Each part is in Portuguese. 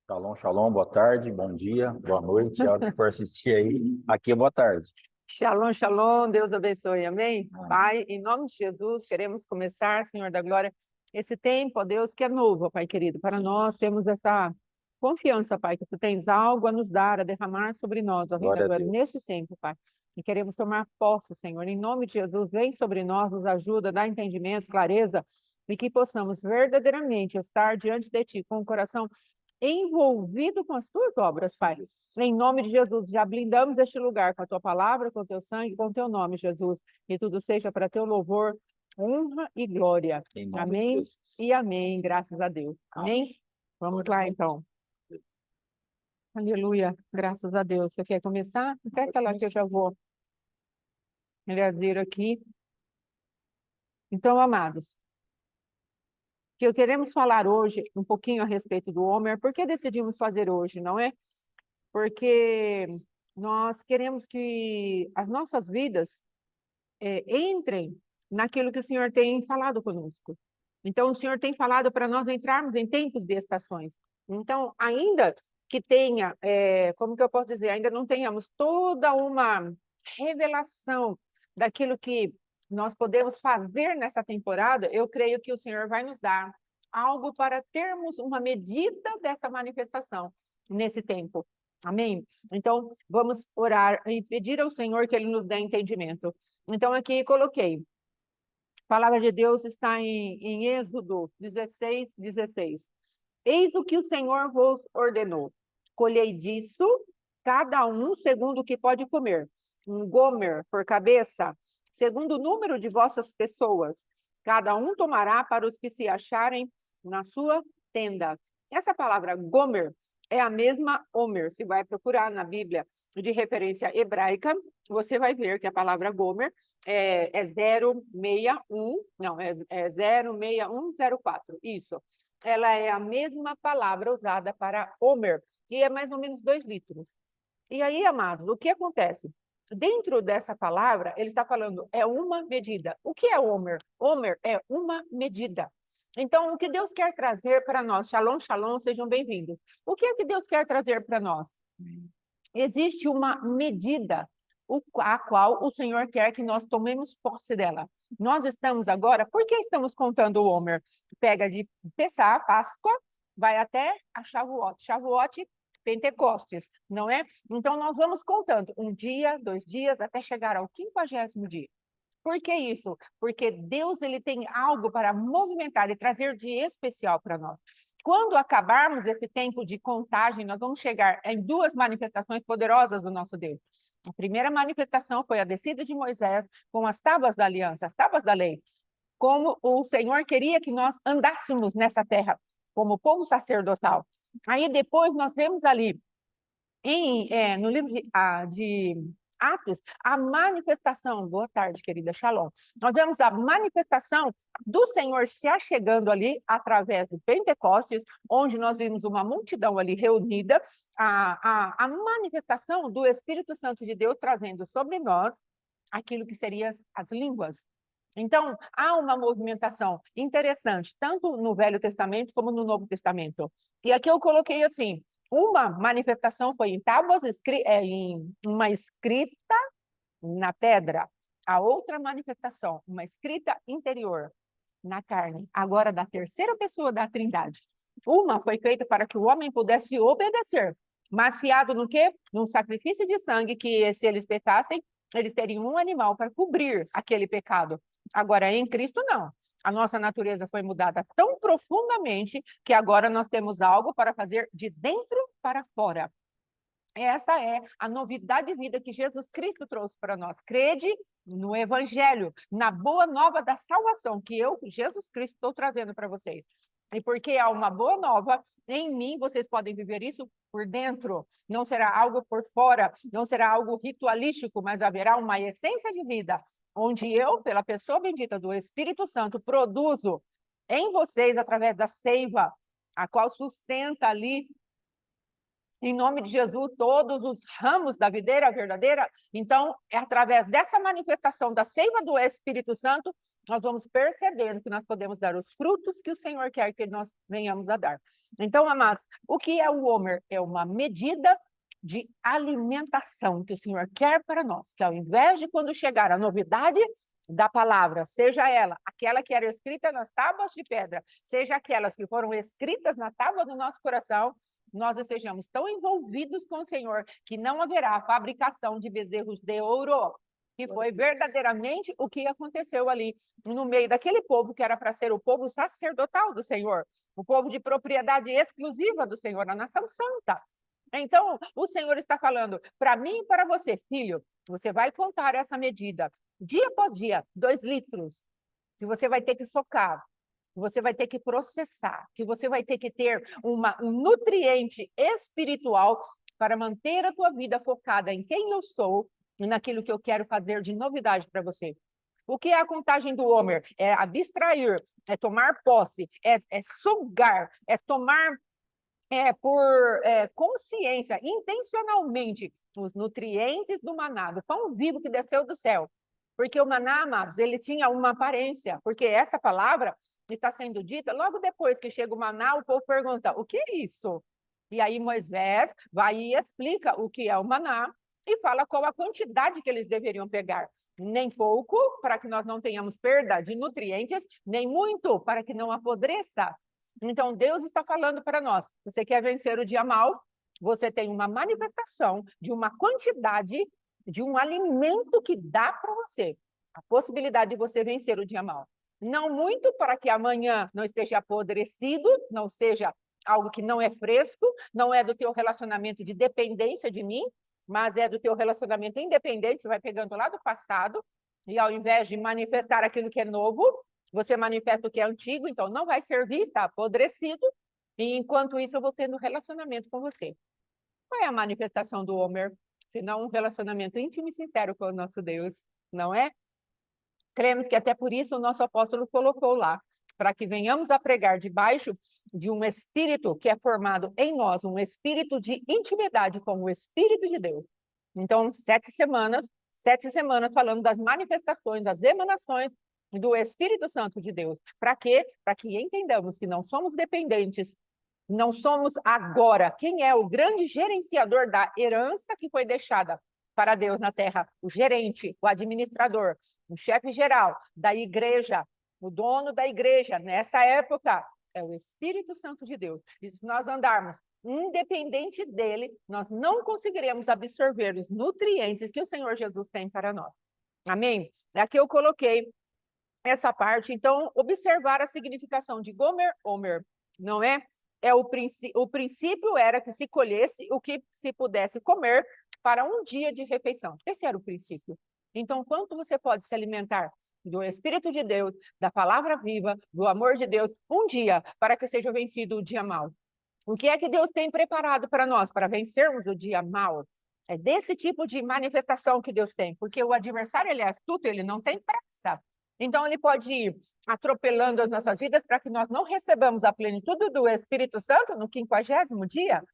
Shalom, shalom, boa tarde, bom dia, boa noite, a hora que for assistir aí, aqui é boa tarde. Shalom, shalom, Deus abençoe, amém? Pai, em nome de Jesus, queremos começar, Senhor da Glória, esse tempo, ó Deus, que é novo, Pai querido, para nós temos essa confiança, Pai, que Tu tens algo a nos dar, a derramar sobre nós, ó Rei da Glória a Glória, Deus. nesse tempo, Pai, e queremos tomar posse, Senhor, em nome de Jesus, vem sobre nós, nos ajuda, dá entendimento, clareza, e que possamos verdadeiramente estar diante de Ti, com o coração envolvido com as tuas obras, Pai. Em nome de Jesus, já blindamos este lugar com a tua palavra, com o teu sangue, com o teu nome, Jesus. E tudo seja para teu louvor, honra e glória. Em nome de Amém Jesus. e amém, graças a Deus. Amém? Vamos lá, então. Aleluia, graças a Deus. Você quer começar? Aperta lá que eu já vou trazer aqui. Então, amados, que queremos falar hoje um pouquinho a respeito do Homer. Por que decidimos fazer hoje, não é? Porque nós queremos que as nossas vidas entrem naquilo que o Senhor tem falado conosco. Então, o Senhor tem falado para nós entrarmos em tempos de estações. Então, ainda que tenha, como que eu posso dizer, ainda não tenhamos toda uma revelação daquilo que nós podemos fazer nessa temporada, eu creio que o Senhor vai nos dar algo para termos uma medida dessa manifestação nesse tempo. Amém? Então, vamos orar e pedir ao Senhor que Ele nos dê entendimento. Então, aqui coloquei. A palavra de Deus está em Êxodo 16, 16. Eis o que o Senhor vos ordenou. Colhei disso, cada um segundo o que pode comer. Um gomer por cabeça, segundo o número de vossas pessoas. Cada um tomará para os que se acharem na sua tenda. Essa palavra gomer é a mesma Homer. Se vai procurar na Bíblia de referência hebraica, você vai ver que a palavra gomer é 061, não, é 06104, isso. Ela é a mesma palavra usada para Homer, e é mais ou menos 2 litros. E aí, amados, o que acontece? Dentro dessa palavra, ele está falando, é uma medida. O que é Homer? Homer é uma medida. Então, o que Deus quer trazer para nós? Shalom, shalom, sejam bem-vindos. O que é que Deus quer trazer para nós? Existe uma medida a qual o Senhor quer que nós tomemos posse dela. Nós estamos agora, por que estamos contando o Homer? Pega de Pessah, Páscoa, vai até a Shavuot. Shavuot, Pentecostes, não é? Então, nós vamos contando 1 dia, 2 dias, até chegar ao 50º dia. Por que isso? Porque Deus ele tem algo para movimentar e trazer de especial para nós. Quando acabarmos esse tempo de contagem, nós vamos chegar em 2 manifestações poderosas do nosso Deus. A primeira manifestação foi a descida de Moisés com as tábuas da aliança, as tábuas da lei. Como o Senhor queria que nós andássemos nessa terra, como povo sacerdotal. Aí depois nós vemos ali, no livro de Atos, a manifestação, boa tarde, querida, shalom. Nós vemos a manifestação do Senhor se achegando ali através do Pentecostes, onde nós vimos uma multidão ali reunida, a manifestação do Espírito Santo de Deus trazendo sobre nós aquilo que seriam as línguas. Então, há uma movimentação interessante, tanto no Velho Testamento como no Novo Testamento. E aqui eu coloquei assim, uma manifestação foi em tábuas, em uma escrita na pedra. A outra manifestação, uma escrita interior na carne. Agora, da terceira pessoa da Trindade. Uma foi feita para que o homem pudesse obedecer, mas fiado no quê? Num sacrifício de sangue que, se eles pecassem, eles teriam um animal para cobrir aquele pecado. Agora, em Cristo, não. A nossa natureza foi mudada tão profundamente que agora nós temos algo para fazer de dentro para fora. Essa é a novidade de vida que Jesus Cristo trouxe para nós. Crede no Evangelho, na boa nova da salvação que eu, Jesus Cristo, estou trazendo para vocês. E porque há uma boa nova em mim, vocês podem viver isso por dentro. Não será algo por fora, não será algo ritualístico, mas haverá uma essência de vida, onde eu, pela pessoa bendita do Espírito Santo, produzo em vocês, através da seiva, a qual sustenta ali, em nome de Jesus, todos os ramos da videira verdadeira. Então, é através dessa manifestação da seiva do Espírito Santo nós vamos percebendo que nós podemos dar os frutos que o Senhor quer que nós venhamos a dar. Então, amados, o que é o Homer? É uma medida de alimentação que o Senhor quer para nós, que ao invés de quando chegar a novidade da palavra, seja ela aquela que era escrita nas tábuas de pedra, seja aquelas que foram escritas na tábua do nosso coração, nós estejamos tão envolvidos com o Senhor que não haverá fabricação de bezerros de ouro, que foi verdadeiramente o que aconteceu ali no meio daquele povo que era para ser o povo sacerdotal do Senhor, o povo de propriedade exclusiva do Senhor, a nação santa. Então, o Senhor está falando para mim e para você, filho, você vai contar essa medida, dia após dia, 2 litros, que você vai ter que socar, que você vai ter que processar, que você vai ter que ter um nutriente espiritual para manter a tua vida focada em quem eu sou e naquilo que eu quero fazer de novidade para você. O que é a contagem do Homer? É abstrair, é tomar posse, é sugar, é tomar por consciência, intencionalmente, os nutrientes do maná, do pão vivo que desceu do céu. Porque o maná, amados, ele tinha uma aparência, porque essa palavra está sendo dita logo depois que chega o maná, o povo pergunta, o que é isso? E aí Moisés vai e explica o que é o maná e fala qual a quantidade que eles deveriam pegar. Nem pouco, para que nós não tenhamos perda de nutrientes, nem muito, para que não apodreça. Então, Deus está falando para nós, você quer vencer o dia mau? Você tem uma manifestação de uma quantidade de um alimento que dá para você a possibilidade de você vencer o dia mau. Não muito para que amanhã não esteja apodrecido, não seja algo que não é fresco, não é do teu relacionamento de dependência de mim, mas é do teu relacionamento independente, você vai pegando lá do passado, e ao invés de manifestar aquilo que é novo, você manifesta o que é antigo, então não vai servir, está apodrecido, e enquanto isso eu vou tendo relacionamento com você. Qual é a manifestação do Homer? Senão um relacionamento íntimo e sincero com o nosso Deus, não é? Cremos que até por isso o nosso apóstolo colocou lá, para que venhamos a pregar debaixo de um espírito que é formado em nós, um espírito de intimidade com o Espírito de Deus. Então, 7 semanas falando das manifestações, das emanações do Espírito Santo de Deus. Para quê? Para que entendamos que não somos dependentes, não somos agora. Quem é o grande gerenciador da herança que foi deixada para Deus na terra? O gerente, o administrador, o chefe geral da igreja, o dono da igreja, nessa época, é o Espírito Santo de Deus. E se nós andarmos independente dele, nós não conseguiremos absorver os nutrientes que o Senhor Jesus tem para nós. Amém? Aqui eu coloquei essa parte, então, observar a significação de Gomer, Homer, não é? O princípio era que se colhesse o que se pudesse comer para um dia de refeição. Esse era o princípio. Então, quanto você pode se alimentar do Espírito de Deus, da palavra viva, do amor de Deus, um dia, para que seja vencido o dia mau? O que é que Deus tem preparado para nós, para vencermos o dia mau? É desse tipo de manifestação que Deus tem, porque o adversário, ele é astuto, ele não tem pressa. Então, ele pode ir atropelando as nossas vidas para que nós não recebamos a plenitude do Espírito Santo no 50º dia.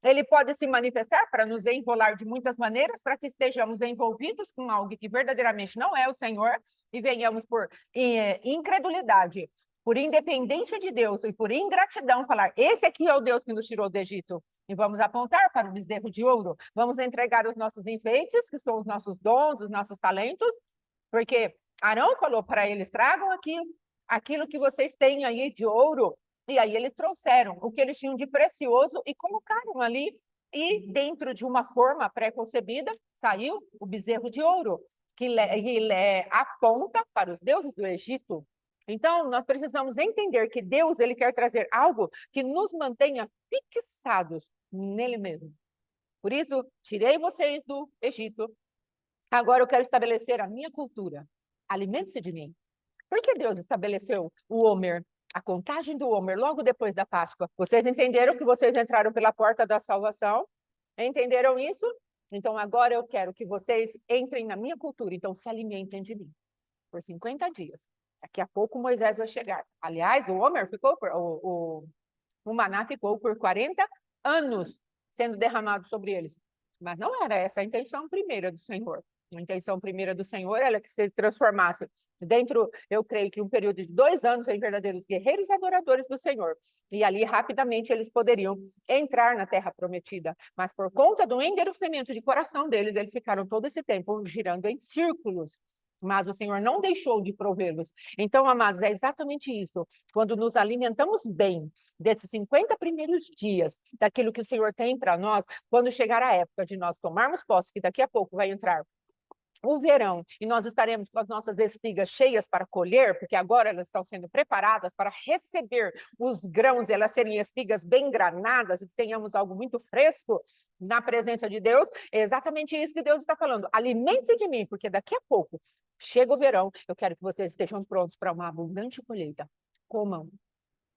Ele pode se manifestar para nos enrolar de muitas maneiras, para que estejamos envolvidos com algo que verdadeiramente não é o Senhor e venhamos por incredulidade, por independência de Deus e por ingratidão falar, esse aqui é o Deus que nos tirou do Egito. E vamos apontar para o bezerro de ouro. Vamos entregar os nossos enfeites, que são os nossos dons, os nossos talentos, porque Arão falou para eles, tragam aqui aquilo que vocês têm aí de ouro. E aí eles trouxeram o que eles tinham de precioso e colocaram ali. E dentro de uma forma pré-concebida, saiu o bezerro de ouro, que aponta para os deuses do Egito. Então, nós precisamos entender que Deus, ele quer trazer algo que nos mantenha fixados nele mesmo. Por isso, tirei vocês do Egito. Agora eu quero estabelecer a minha cultura. Alimente-se de mim. Por que Deus estabeleceu o Homer, a contagem do Homer, logo depois da Páscoa? Vocês entenderam que vocês entraram pela porta da salvação? Entenderam isso? Então, agora eu quero que vocês entrem na minha cultura. Então, se alimentem de mim por 50 dias. Daqui a pouco Moisés vai chegar. Aliás, o Homer ficou, o maná ficou por 40 anos sendo derramado sobre eles. Mas não era essa a intenção primeira do Senhor. A intenção primeira do Senhor era que se transformasse dentro, eu creio que um período de 2 anos em verdadeiros guerreiros adoradores do Senhor. E ali, rapidamente, eles poderiam entrar na terra prometida. Mas por conta do endurecimento de coração deles, eles ficaram todo esse tempo girando em círculos. Mas o Senhor não deixou de provê-los. Então, amados, é exatamente isso. Quando nos alimentamos bem desses 50 primeiros dias, daquilo que o Senhor tem para nós, quando chegar a época de nós tomarmos posse, que daqui a pouco vai entrar o verão, e nós estaremos com as nossas espigas cheias para colher, porque agora elas estão sendo preparadas para receber os grãos, elas serem espigas bem granadas, e tenhamos algo muito fresco na presença de Deus. É exatamente isso que Deus está falando. Alimente-se de mim, porque daqui a pouco chega o verão, eu quero que vocês estejam prontos para uma abundante colheita. Comam,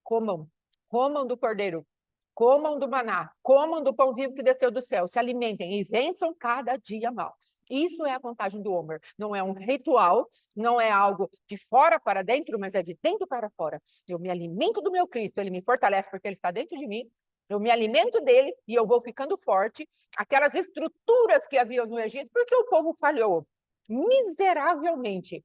comam, comam do cordeiro, comam do maná, comam do pão vivo que desceu do céu, se alimentem e vençam cada dia mal. Isso é a contagem do Homer. Não é um ritual, não é algo de fora para dentro, mas é de dentro para fora. Eu me alimento do meu Cristo, ele me fortalece porque ele está dentro de mim. Eu me alimento dele e eu vou ficando forte. Aquelas estruturas que havia no Egito, porque o povo falhou miseravelmente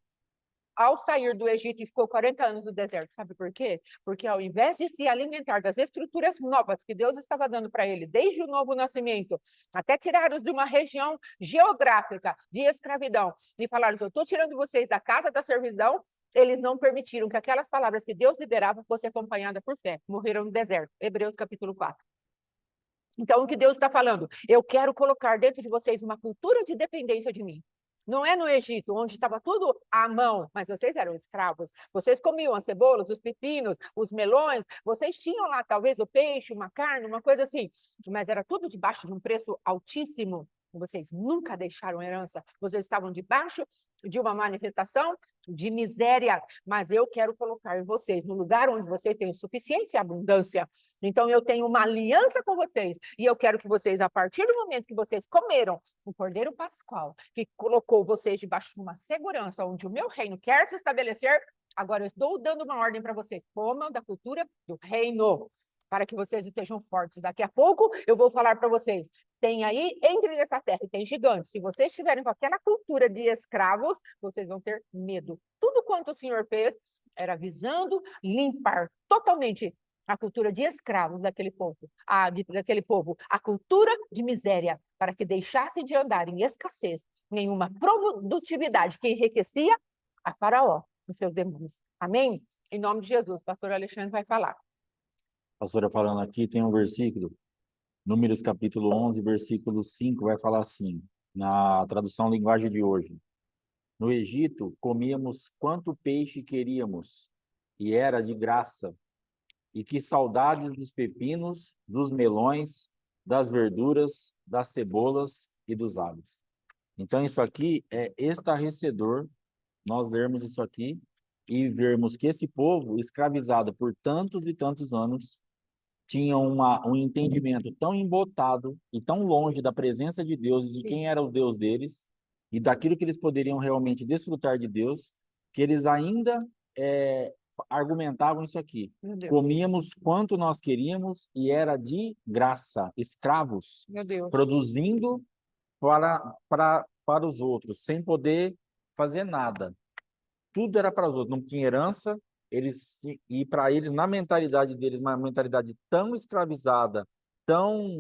ao sair do Egito e ficou 40 anos no deserto. Sabe por quê? Porque ao invés de se alimentar das estruturas novas que Deus estava dando para ele, desde o novo nascimento, até tirá-los de uma região geográfica de escravidão, e falar: eu estou tirando vocês da casa da servidão, eles não permitiram que aquelas palavras que Deus liberava fossem acompanhadas por fé. Morreram no deserto. Hebreus capítulo 4. Então, o que Deus está falando? Eu quero colocar dentro de vocês uma cultura de dependência de mim. Não é no Egito, onde estava tudo à mão, mas vocês eram escravos. Vocês comiam as cebolas, os pepinos, os melões. Vocês tinham lá, talvez, o peixe, uma carne, uma coisa assim. Mas era tudo debaixo de um preço altíssimo. Vocês nunca deixaram herança. Vocês estavam debaixo de uma manifestação de miséria, mas eu quero colocar vocês no lugar onde vocês têm suficiência e abundância. Então, eu tenho uma aliança com vocês, e eu quero que vocês, a partir do momento que vocês comeram o Cordeiro Pascual, que colocou vocês debaixo de uma segurança, onde o meu reino quer se estabelecer, agora eu estou dando uma ordem para vocês: comam da cultura do reino, para que vocês estejam fortes. Daqui a pouco eu vou falar para vocês: tem aí, entre nessa terra, e tem gigantes. Se vocês estiverem com aquela cultura de escravos, vocês vão ter medo. Tudo quanto o Senhor fez era visando limpar totalmente a cultura de escravos daquele povo, a cultura de miséria, para que deixassem de andar em escassez, em uma produtividade que enriquecia a Faraó e seus demônios. Amém? Em nome de Jesus, o pastor Alexandre vai falar. Pastora falando aqui, tem um versículo, Números capítulo 11, versículo 5, vai falar assim, na tradução linguagem de hoje: no Egito, comíamos quanto peixe queríamos, e era de graça, e que saudades dos pepinos, dos melões, das verduras, das cebolas e dos alhos. Então, isso aqui é estarrecedor, nós lermos isso aqui e vermos que esse povo, escravizado por tantos e tantos anos, tinha um entendimento tão embotado e tão longe da presença de Deus e de quem era o Deus deles e daquilo que eles poderiam realmente desfrutar de Deus, que eles ainda argumentavam isso aqui. Comíamos quanto nós queríamos e era de graça, escravos, produzindo para os outros, sem poder fazer nada. Tudo era para os outros, não tinha herança. E para eles, na mentalidade deles, uma mentalidade tão escravizada, tão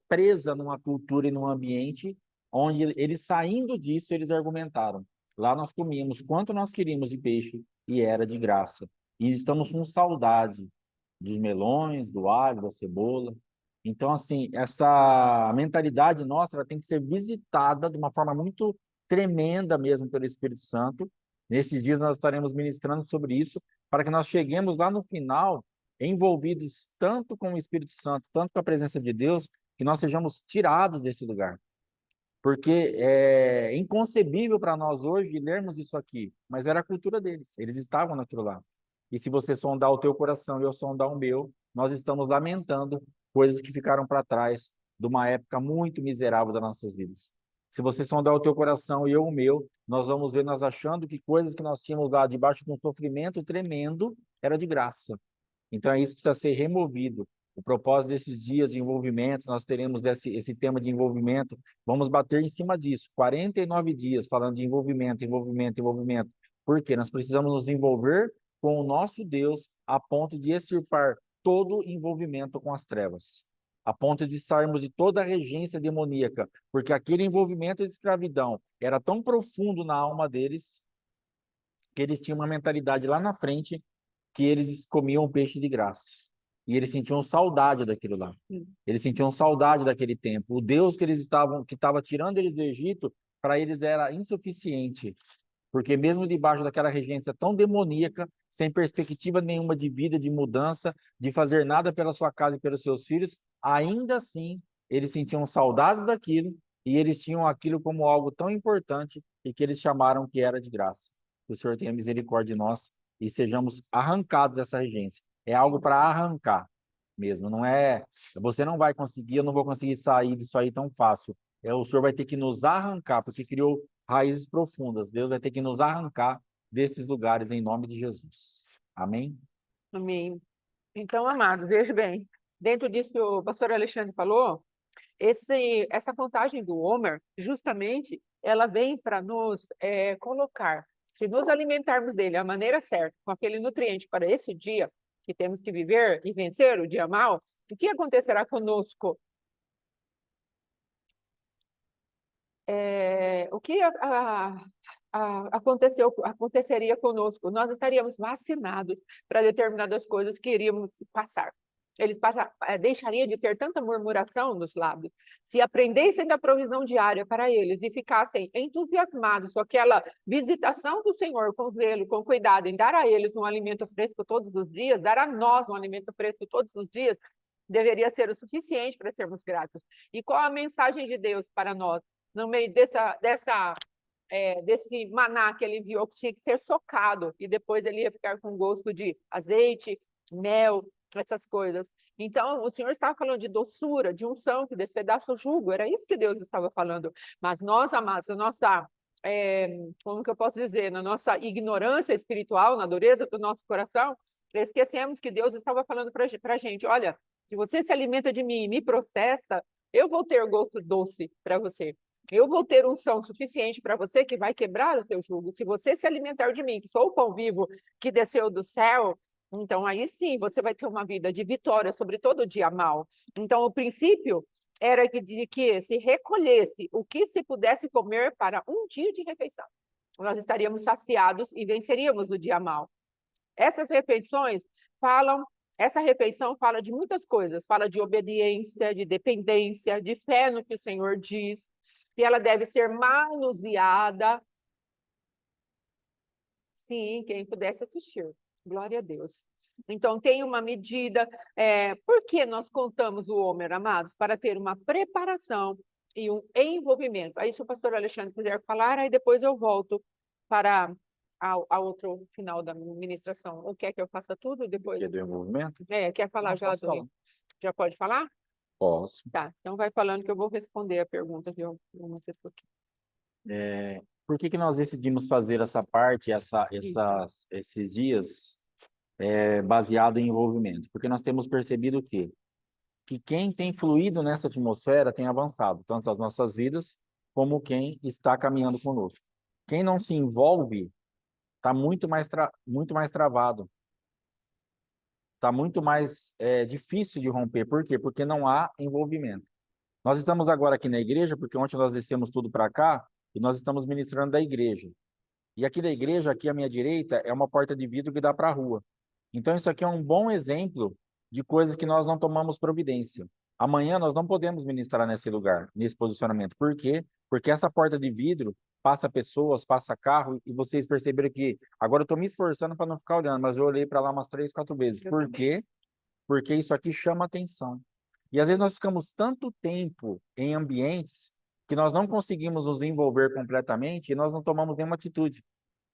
presa numa cultura e num ambiente, onde eles, saindo disso, eles argumentaram: lá nós comíamos quanto nós queríamos de peixe e era de graça. E estamos com saudade dos melões, do alho, da cebola. Então, assim, essa mentalidade nossa, ela tem que ser visitada de uma forma muito tremenda mesmo pelo Espírito Santo. Nesses dias nós estaremos ministrando sobre isso, para que nós cheguemos lá no final, envolvidos tanto com o Espírito Santo, tanto com a presença de Deus, que nós sejamos tirados desse lugar. Porque é inconcebível para nós hoje lermos isso aqui, mas era a cultura deles, eles estavam naquilo lá. E se você sondar o teu coração e eu sondar o meu, nós estamos lamentando coisas que ficaram para trás de uma época muito miserável das nossas vidas. Se você sondar o teu coração e eu o meu, nós vamos ver, nós achando que coisas que nós tínhamos lá debaixo de um sofrimento tremendo era de graça. Então, isso precisa ser removido. O propósito desses dias de envolvimento, nós teremos esse tema de envolvimento, vamos bater em cima disso. 49 dias falando de envolvimento, envolvimento, envolvimento. Por quê? Nós precisamos nos envolver com o nosso Deus a ponto de extirpar todo envolvimento com as trevas, a ponto de sairmos de toda a regência demoníaca, porque aquele envolvimento de escravidão era tão profundo na alma deles que eles tinham uma mentalidade lá na frente que eles comiam peixe de graça. E eles sentiam saudade daquilo lá. Eles sentiam saudade daquele tempo. O Deus que estava tirando eles do Egito, para eles era insuficiente. Porque mesmo debaixo daquela regência tão demoníaca, sem perspectiva nenhuma de vida, de mudança, de fazer nada pela sua casa e pelos seus filhos, ainda assim, eles sentiam saudades daquilo e eles tinham aquilo como algo tão importante e que eles chamaram que era de graça. Que o Senhor tenha misericórdia de nós e sejamos arrancados dessa regência. É algo para arrancar mesmo, não é... Você não vai conseguir, eu não vou conseguir sair disso aí tão fácil. O Senhor vai ter que nos arrancar, porque criou raízes profundas. Deus vai ter que nos arrancar desses lugares em nome de Jesus. Amém? Amém. Então, amados, veja bem, dentro disso que o pastor Alexandre falou, essa contagem do Homer, justamente, ela vem para nos colocar, se nos alimentarmos dele da maneira certa, com aquele nutriente para esse dia que temos que viver e vencer o dia mau, o que acontecerá conosco? O que aconteceria conosco? Nós estaríamos vacinados para determinadas coisas que iríamos passar. Eles deixariam de ter tanta murmuração nos lábios, se aprendessem da provisão diária para eles e ficassem entusiasmados com aquela visitação do Senhor, com zelo, com cuidado, em dar a eles um alimento fresco todos os dias, dar a nós um alimento fresco todos os dias, deveria ser o suficiente para sermos gratos. E qual a mensagem de Deus para nós? No meio desse maná que ele enviou, que tinha que ser socado, e depois ele ia ficar com gosto de azeite, mel, essas coisas. Então, o Senhor estava falando de doçura, de unção, que despedaça o jugo, era isso que Deus estava falando. Mas nós, amados, a nossa, como que eu posso dizer, na nossa ignorância espiritual, na dureza do nosso coração, esquecemos que Deus estava falando para a gente, olha, se você se alimenta de mim e me processa, eu vou ter gosto doce para você. Eu vou ter unção suficiente para você que vai quebrar o teu jugo. Se você se alimentar de mim, que sou o pão vivo que desceu do céu, então aí sim você vai ter uma vida de vitória sobre todo o dia mal. Então o princípio era de que se recolhesse o que se pudesse comer para um dia de refeição. Nós estaríamos saciados e venceríamos o dia mal. Essa refeição fala de muitas coisas, fala de obediência, de dependência, de fé no que o Senhor diz, e ela deve ser manuseada. Sim, quem pudesse assistir. Glória a Deus. Então, tem uma medida. Por que nós contamos o Homer, amados? Para ter uma preparação e um envolvimento. Aí, se o pastor Alexandre quiser falar, aí depois eu volto para a outro final da ministração. Ou quer que eu faça tudo depois? Que é do envolvimento? Quer falar já? Já pode falar? Posso. Tá, então vai falando que eu vou responder a pergunta que eu não sei por quê. Por que nós decidimos fazer essa parte, esses dias baseado em envolvimento? Porque nós temos percebido que quem tem fluído nessa atmosfera tem avançado, tanto as nossas vidas, como quem está caminhando conosco. Quem não se envolve está muito mais travado. Está muito mais difícil de romper. Por quê? Porque não há envolvimento. Nós estamos agora aqui na igreja, porque ontem nós descemos tudo para cá, e nós estamos ministrando da igreja. E aqui da igreja, aqui à minha direita, é uma porta de vidro que dá para a rua. Então, isso aqui é um bom exemplo de coisas que nós não tomamos providência. Amanhã nós não podemos ministrar nesse lugar, nesse posicionamento. Por quê? Porque essa porta de vidro passa pessoas, passa carro, e vocês perceberam que agora eu estou me esforçando para não ficar olhando, mas eu olhei para lá umas 3, 4 vezes. Por quê? Porque isso aqui chama atenção. E às vezes nós ficamos tanto tempo em ambientes que nós não conseguimos nos envolver completamente e nós não tomamos nenhuma atitude.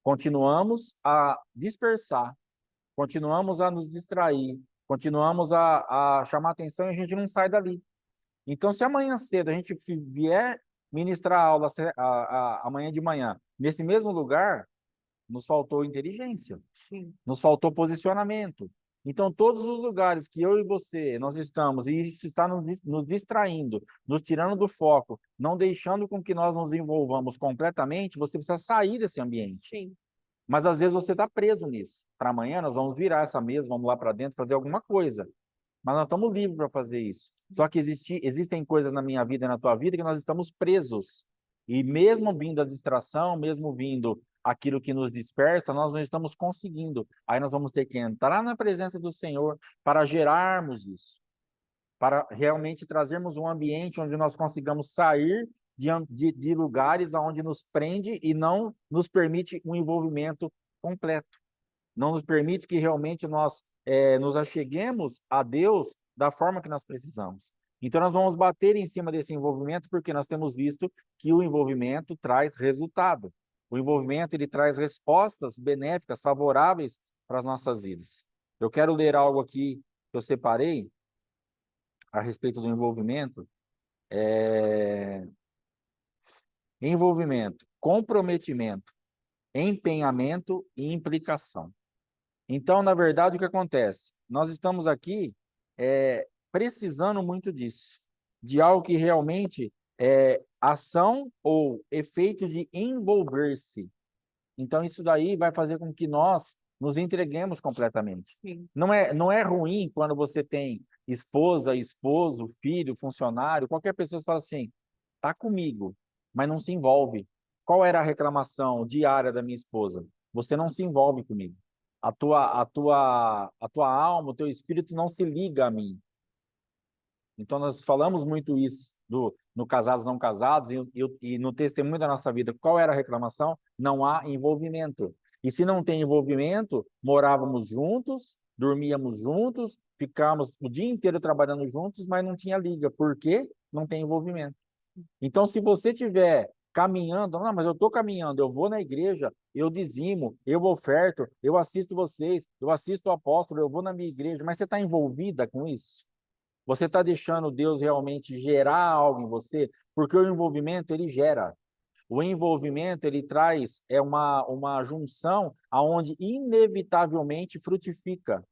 Continuamos a dispersar, continuamos a nos distrair, continuamos a chamar atenção e a gente não sai dali. Então, se amanhã cedo a gente vier ministrar a aula amanhã de manhã, nesse mesmo lugar, nos faltou inteligência, nos faltou posicionamento, Então, todos os lugares que eu e você, nós estamos, e isso está nos distraindo, nos tirando do foco, não deixando com que nós nos envolvamos completamente, você precisa sair desse ambiente. Sim. Mas, às vezes, você está preso nisso. Para amanhã, nós vamos virar essa mesa, vamos lá para dentro, fazer alguma coisa. Mas nós estamos livres para fazer isso. Só que existem coisas na minha vida e na tua vida que nós estamos presos. E mesmo vindo a distração, mesmo vindo aquilo que nos dispersa, nós não estamos conseguindo. Aí nós vamos ter que entrar na presença do Senhor para gerarmos isso. Para realmente trazermos um ambiente onde nós consigamos sair de lugares onde nos prende e não nos permite um envolvimento completo. Não nos permite que realmente nós nos acheguemos a Deus da forma que nós precisamos. Então, nós vamos bater em cima desse envolvimento porque nós temos visto que o envolvimento traz resultado. O envolvimento, ele traz respostas benéficas, favoráveis para as nossas vidas. Eu quero ler algo aqui que eu separei a respeito do envolvimento. Envolvimento, comprometimento, empenhamento e implicação. Então, na verdade, o que acontece? Nós estamos aqui precisando muito disso, de algo que realmente é ação ou efeito de envolver-se. Então, isso daí vai fazer com que nós nos entreguemos completamente. Sim. Não é ruim quando você tem esposa, esposo, filho, funcionário, qualquer pessoa que fala assim, tá comigo, mas não se envolve. Qual era a reclamação diária da minha esposa? Você não se envolve comigo. A tua alma, o teu espírito não se liga a mim. Então, nós falamos muito isso no Casados Não Casados e no testemunho da nossa vida. Qual era a reclamação? Não há envolvimento. E se não tem envolvimento, morávamos juntos, dormíamos juntos, ficávamos o dia inteiro trabalhando juntos, mas não tinha liga. Por quê? Não tem envolvimento. Então, se você tiver caminhando, não, mas eu estou caminhando, eu vou na igreja, eu dizimo, eu oferto, eu assisto vocês, eu assisto o apóstolo, eu vou na minha igreja, mas você está envolvida com isso? Você está deixando Deus realmente gerar algo em você? Porque o envolvimento, ele gera. O envolvimento, ele traz uma junção aonde inevitavelmente frutifica.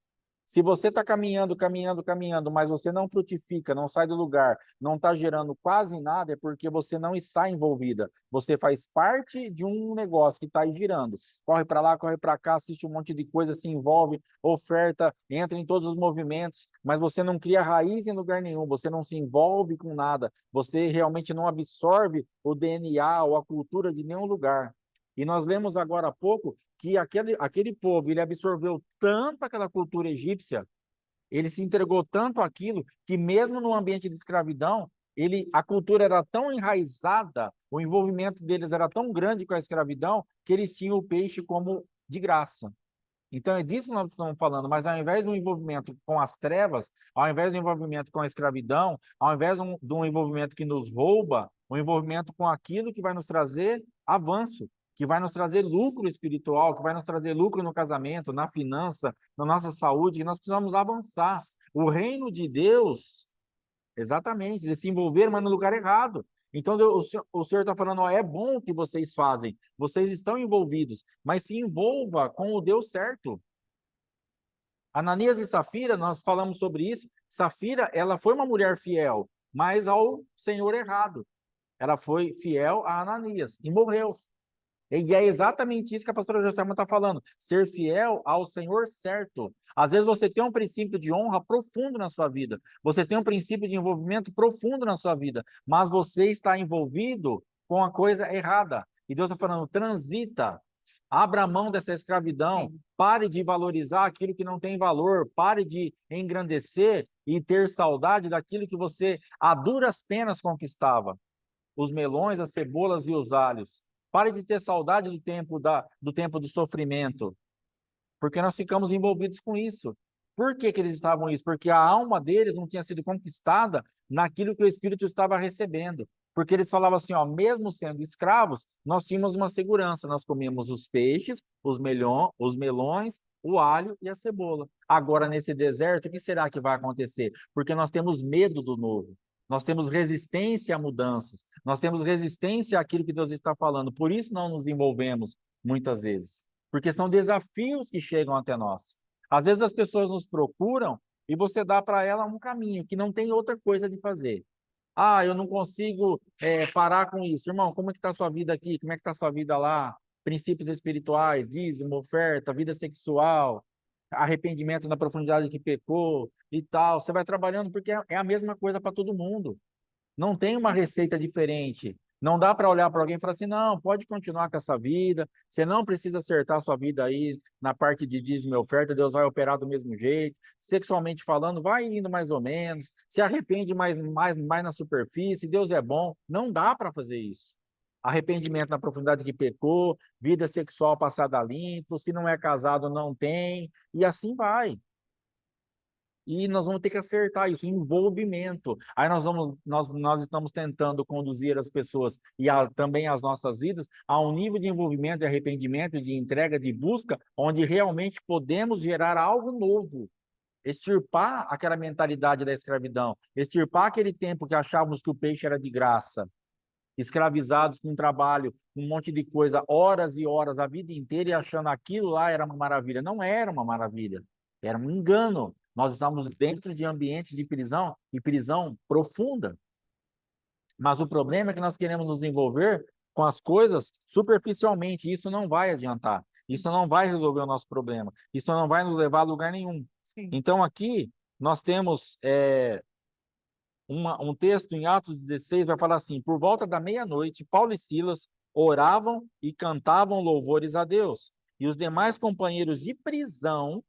Se você está caminhando, caminhando, caminhando, mas você não frutifica, não sai do lugar, não está gerando quase nada, é porque você não está envolvida. Você faz parte de um negócio que está aí girando. Corre para lá, corre para cá, assiste um monte de coisa, se envolve, oferta, entra em todos os movimentos, mas você não cria raiz em lugar nenhum, você não se envolve com nada, você realmente não absorve o DNA ou a cultura de nenhum lugar. E nós lemos agora há pouco que aquele povo, ele absorveu tanto aquela cultura egípcia, ele se entregou tanto àquilo, que mesmo no ambiente de escravidão, a cultura era tão enraizada, o envolvimento deles era tão grande com a escravidão, que eles tinham o peixe como de graça. Então é disso que nós estamos falando, mas ao invés do envolvimento com as trevas, ao invés do envolvimento com a escravidão, ao invés de um envolvimento que nos rouba, o envolvimento com aquilo que vai nos trazer avanço, que vai nos trazer lucro espiritual, que vai nos trazer lucro no casamento, na finança, na nossa saúde, que nós precisamos avançar. O reino de Deus, exatamente, eles se envolveram, mas no lugar errado. Então, o senhor está falando, ó, é bom o que vocês fazem, vocês estão envolvidos, mas se envolva com o Deus certo. Ananias e Safira, nós falamos sobre isso. Safira, ela foi uma mulher fiel, mas ao Senhor errado. Ela foi fiel a Ananias e morreu. E é exatamente isso que a pastora Joselma está falando, ser fiel ao Senhor certo. Às vezes você tem um princípio de honra profundo na sua vida, você tem um princípio de envolvimento profundo na sua vida, mas você está envolvido com a coisa errada. E Deus está falando, transita, abra mão dessa escravidão, pare de valorizar aquilo que não tem valor, pare de engrandecer e ter saudade daquilo que você a duras penas conquistava. Os melões, as cebolas e os alhos. Pare de ter saudade do tempo do sofrimento, porque nós ficamos envolvidos com isso. Por que eles estavam isso? Porque a alma deles não tinha sido conquistada naquilo que o Espírito estava recebendo. Porque eles falavam assim, ó, mesmo sendo escravos, nós tínhamos uma segurança, nós comíamos os peixes, os melões, o alho e a cebola. Agora, nesse deserto, o que será que vai acontecer? Porque nós temos medo do novo. Nós temos resistência a mudanças, nós temos resistência àquilo que Deus está falando, por isso não nos envolvemos muitas vezes, porque são desafios que chegam até nós. Às vezes as pessoas nos procuram e você dá para ela um caminho que não tem outra coisa de fazer. Ah, eu não consigo parar com isso. Irmão, como é que está a sua vida aqui? Como é que está a sua vida lá? Princípios espirituais, dízimo, oferta, vida sexual, arrependimento na profundidade que pecou e tal. Você vai trabalhando porque é a mesma coisa para todo mundo. Não tem uma receita diferente. Não dá para olhar para alguém e falar assim, não, pode continuar com essa vida, você não precisa acertar a sua vida aí na parte de dízimo e oferta, Deus vai operar do mesmo jeito. Sexualmente falando, vai indo mais ou menos, se arrepende mais na superfície, Deus é bom. Não dá para fazer isso. Arrependimento na profundidade que pecou, vida sexual passada limpo, se não é casado, não tem, e assim vai. E nós vamos ter que acertar isso, envolvimento. Aí nós estamos tentando conduzir as pessoas e também as nossas vidas a um nível de envolvimento, de arrependimento, de entrega, de busca, onde realmente podemos gerar algo novo. Extirpar aquela mentalidade da escravidão, extirpar aquele tempo que achávamos que o peixe era de graça, escravizados com trabalho, um monte de coisa, horas e horas, a vida inteira, e achando aquilo lá era uma maravilha. Não era uma maravilha, era um engano. Nós estamos dentro de ambientes de prisão, e prisão profunda. Mas o problema é que nós queremos nos envolver com as coisas superficialmente, e isso não vai adiantar. Isso não vai resolver o nosso problema. Isso não vai nos levar a lugar nenhum. Sim. Então, aqui, nós temos um texto em Atos 16, vai falar assim, por volta da meia-noite, Paulo e Silas oravam e cantavam louvores a Deus. E os demais companheiros de prisão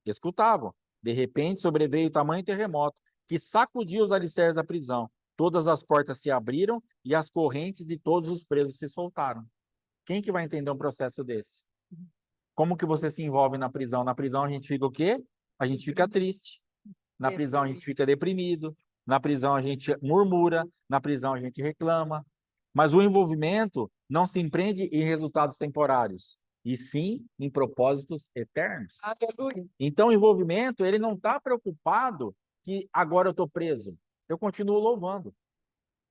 escutavam. De repente, sobreveio o tamanho terremoto que sacudiu os alicerces da prisão. Todas as portas se abriram e as correntes de todos os presos se soltaram. Quem que vai entender um processo desse? Como que você se envolve na prisão? Na prisão a gente fica o quê? A gente fica triste. Na prisão a gente fica deprimido. Na prisão a gente murmura. Na prisão a gente reclama. Mas o envolvimento não se empreende em resultados temporários, e sim em propósitos eternos. Aleluia. Então, o envolvimento, ele não está preocupado que agora eu estou preso. Eu continuo louvando.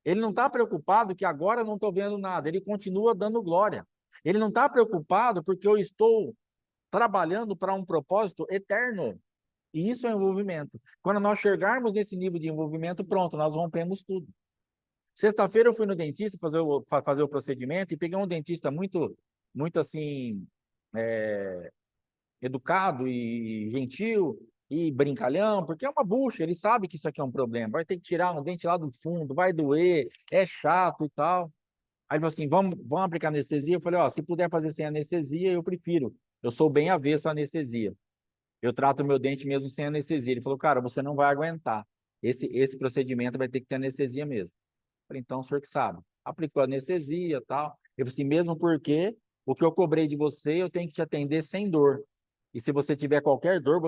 Ele não está preocupado que agora eu não estou vendo nada. Ele continua dando glória. Ele não está preocupado porque eu estou trabalhando para um propósito eterno. E isso é envolvimento. Quando nós chegarmos nesse nível de envolvimento, pronto, nós rompemos tudo. Sexta-feira eu fui no dentista fazer o procedimento e peguei um dentista muito assim, educado e gentil e brincalhão, porque é uma bucha, ele sabe que isso aqui é um problema, vai ter que tirar um dente lá do fundo, vai doer, é chato e tal. Aí ele falou assim, vamos aplicar anestesia? Eu falei, ó, se puder fazer sem anestesia, eu prefiro. Eu sou bem avesso à anestesia. Eu trato o meu dente mesmo sem anestesia. Ele falou, cara, você não vai aguentar. Esse procedimento vai ter que ter anestesia mesmo. Eu falei, então, o senhor que sabe. Aplicou anestesia e tal. Eu falei assim, mesmo porque o que eu cobrei de você, eu tenho que te atender sem dor. E se você tiver qualquer dor,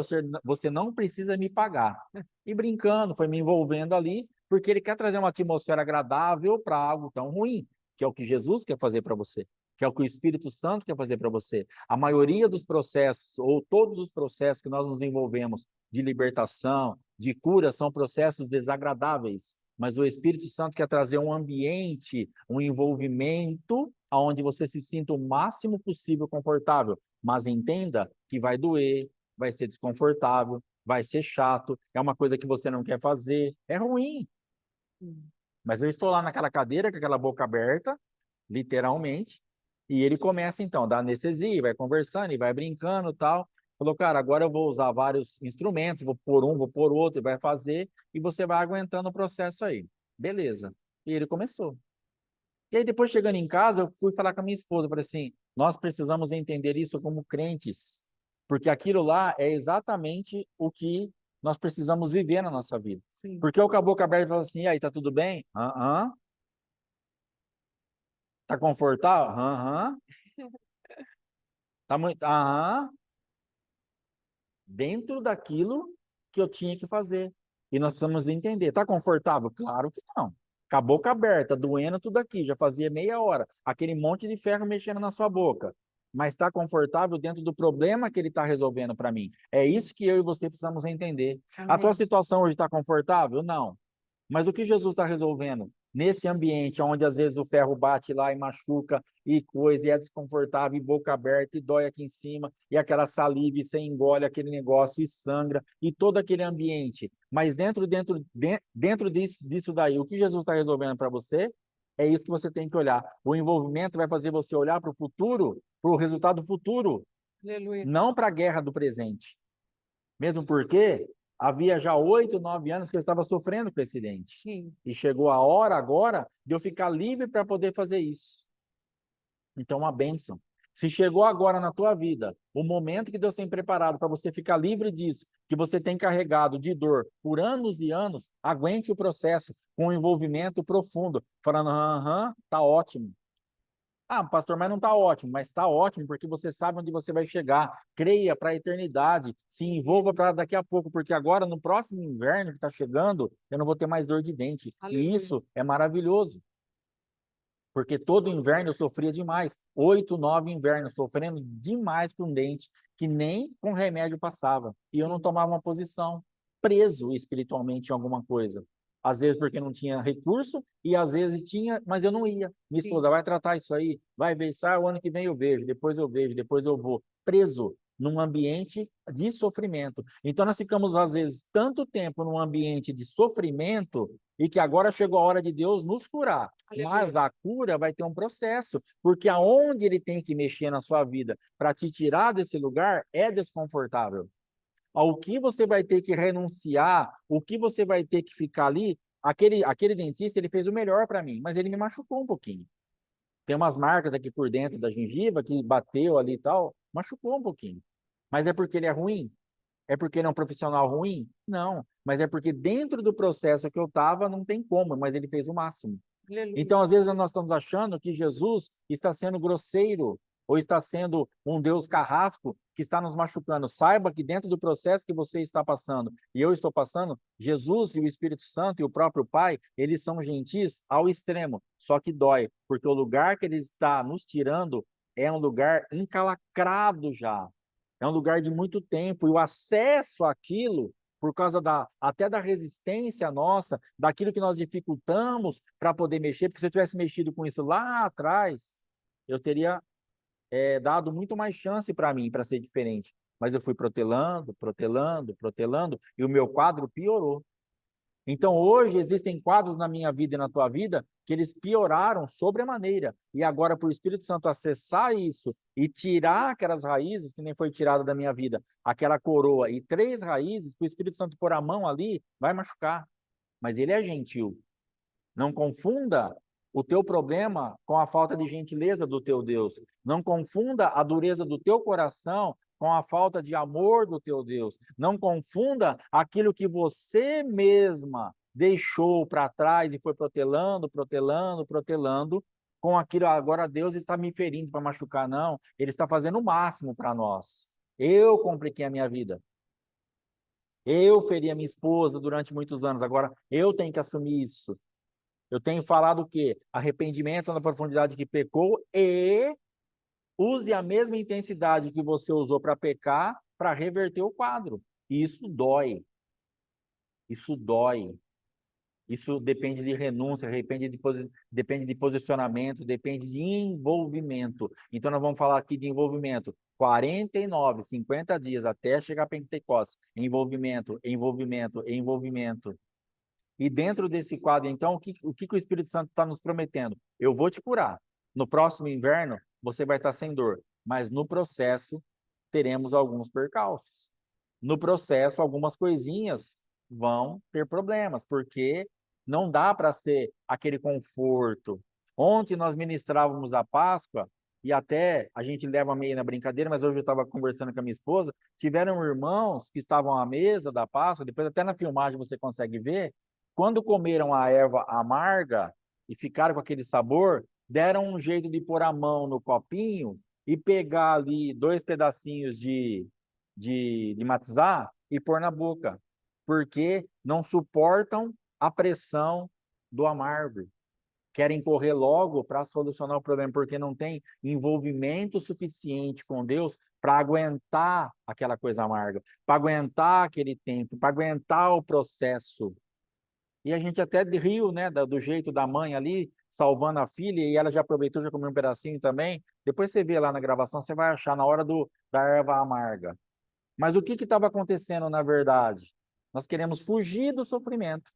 você não precisa me pagar. E brincando, foi me envolvendo ali, porque ele quer trazer uma atmosfera agradável para algo tão ruim, que é o que Jesus quer fazer para você, que é o que o Espírito Santo quer fazer para você. A maioria dos processos, ou todos os processos que nós nos envolvemos de libertação, de cura, são processos desagradáveis. Mas o Espírito Santo quer trazer um ambiente, um envolvimento, onde você se sinta o máximo possível confortável. Mas entenda que vai doer, vai ser desconfortável, vai ser chato, é uma coisa que você não quer fazer, é ruim. Mas eu estou lá naquela cadeira com aquela boca aberta, literalmente, e ele começa então, dá anestesia, vai conversando e vai brincando e tal. Falou, cara, agora eu vou usar vários instrumentos, vou pôr um, vou pôr outro, e vai fazer, e você vai aguentando o processo aí. Beleza. E ele começou. E aí, depois, chegando em casa, eu fui falar com a minha esposa, falei assim, nós precisamos entender isso como crentes, porque aquilo lá é exatamente o que nós precisamos viver na nossa vida. Sim. Porque o caboclo aberto falou assim, e aí, tá tudo bem? Tá confortável? Tá muito... Dentro daquilo que eu tinha que fazer. E nós precisamos entender. Tá confortável? Claro que não. Com a boca aberta, doendo tudo aqui, já fazia meia hora. Aquele monte de ferro mexendo na sua boca. Mas está confortável dentro do problema que ele está resolvendo para mim. É isso que eu e você precisamos entender. Amém. A tua situação hoje está confortável? Não. Mas o que Jesus está resolvendo? nesse ambiente onde às vezes o ferro bate lá e machuca e coisa, e é desconfortável, e boca aberta, e dói aqui em cima, e aquela saliva, e você engole aquele negócio, e sangra, e todo aquele ambiente. Mas dentro disso daí, o que Jesus está resolvendo para você, é isso que você tem que olhar. O envolvimento vai fazer você olhar para o futuro, para o resultado futuro, Aleluia. não para a guerra do presente. Mesmo porque havia já 8, 9 anos que eu estava sofrendo com esse acidente. Sim. E chegou a hora agora de eu ficar livre para poder fazer isso. Então, uma bênção. Se chegou agora na tua vida, o momento que Deus tem preparado para você ficar livre disso, que você tem carregado de dor por anos e anos, aguente o processo com um envolvimento profundo, falando, aham, tá ótimo. Ah, pastor, mas não está ótimo. Mas está ótimo porque você sabe onde você vai chegar. Creia para a eternidade. Se envolva para daqui a pouco, porque agora, no próximo inverno que está chegando, eu não vou ter mais dor de dente. Aleluia. E isso é maravilhoso. Porque todo inverno eu sofria demais. 8, 9 invernos, sofrendo demais com dente, que nem com remédio passava. E eu não tomava uma posição, preso espiritualmente em alguma coisa. Às vezes porque não tinha recurso, e às vezes tinha, mas eu não ia. Minha esposa vai tratar isso aí, vai ver isso, o ano que vem eu vejo, depois eu vejo, depois eu vou. Preso num ambiente de sofrimento. Então nós ficamos, às vezes, tanto tempo num ambiente de sofrimento, e que agora chegou a hora de Deus nos curar. Aleluia. Mas a cura vai ter um processo, porque aonde ele tem que mexer na sua vida para te tirar desse lugar é desconfortável. Ao que você vai ter que renunciar, o que você vai ter que ficar ali, aquele dentista, ele fez o melhor para mim, mas ele me machucou um pouquinho. Tem umas marcas aqui por dentro da gengiva que bateu ali e tal, machucou um pouquinho. Mas é porque ele é ruim? É porque ele é um profissional ruim? Não, mas é porque dentro do processo que eu estava não tem como, mas ele fez o máximo. Então, às vezes, nós estamos achando que Jesus está sendo grosseiro ou está sendo um Deus carrasco que está nos machucando. Saiba que dentro do processo que você está passando e eu estou passando, Jesus e o Espírito Santo e o próprio Pai, eles são gentis ao extremo, só que dói, porque o lugar que ele está nos tirando é um lugar encalacrado já. É um lugar de muito tempo, e o acesso àquilo, por causa até da resistência nossa, daquilo que nós dificultamos para poder mexer, porque se eu tivesse mexido com isso lá atrás, eu teria dado muito mais chance para mim, para ser diferente. Mas eu fui protelando, protelando, protelando, e o meu quadro piorou. Então, hoje, existem quadros na minha vida e na tua vida que eles pioraram sobremaneira. E agora, por o Espírito Santo acessar isso e tirar aquelas raízes que nem foi tirada da minha vida, aquela coroa e 3 raízes, que o Espírito Santo pôr a mão ali, vai machucar. Mas ele é gentil. Não confunda o teu problema com a falta de gentileza do teu Deus. Não confunda a dureza do teu coração com a falta de amor do teu Deus. Não confunda aquilo que você mesma deixou para trás e foi protelando, protelando, protelando, com aquilo, agora Deus está me ferindo para machucar. Não, Ele está fazendo o máximo para nós. Eu compliquei a minha vida. Eu feri a minha esposa durante muitos anos, agora eu tenho que assumir isso. Eu tenho falado o quê? Arrependimento na profundidade que pecou e use a mesma intensidade que você usou para pecar para reverter o quadro. E isso dói. Isso dói. Isso depende de renúncia, depende de posicionamento, depende de envolvimento. Então, nós vamos falar aqui de envolvimento. 49, 50 dias até chegar a Pentecostes. Envolvimento, envolvimento, envolvimento. E dentro desse quadro, então, o que o Espírito Santo está nos prometendo? Eu vou te curar. No próximo inverno, você vai estar sem dor. Mas no processo, teremos alguns percalços. No processo, algumas coisinhas vão ter problemas, porque não dá para ser aquele conforto. Ontem nós ministrávamos a Páscoa, e até a gente leva meio na brincadeira, mas hoje eu estava conversando com a minha esposa, tiveram irmãos que estavam à mesa da Páscoa, depois até na filmagem você consegue ver, quando comeram a erva amarga e ficaram com aquele sabor, deram um jeito de pôr a mão no copinho e pegar ali 2 pedacinhos de matzá e pôr na boca, porque não suportam a pressão do amargo. Querem correr logo para solucionar o problema, porque não tem envolvimento suficiente com Deus para aguentar aquela coisa amarga, para aguentar aquele tempo, para aguentar o processo. E a gente até riu, né, do jeito da mãe ali, salvando a filha, e ela já aproveitou, já comeu um pedacinho também. Depois você vê lá na gravação, você vai achar na hora da erva amarga. Mas o que estava acontecendo na verdade? Nós queremos fugir do sofrimento.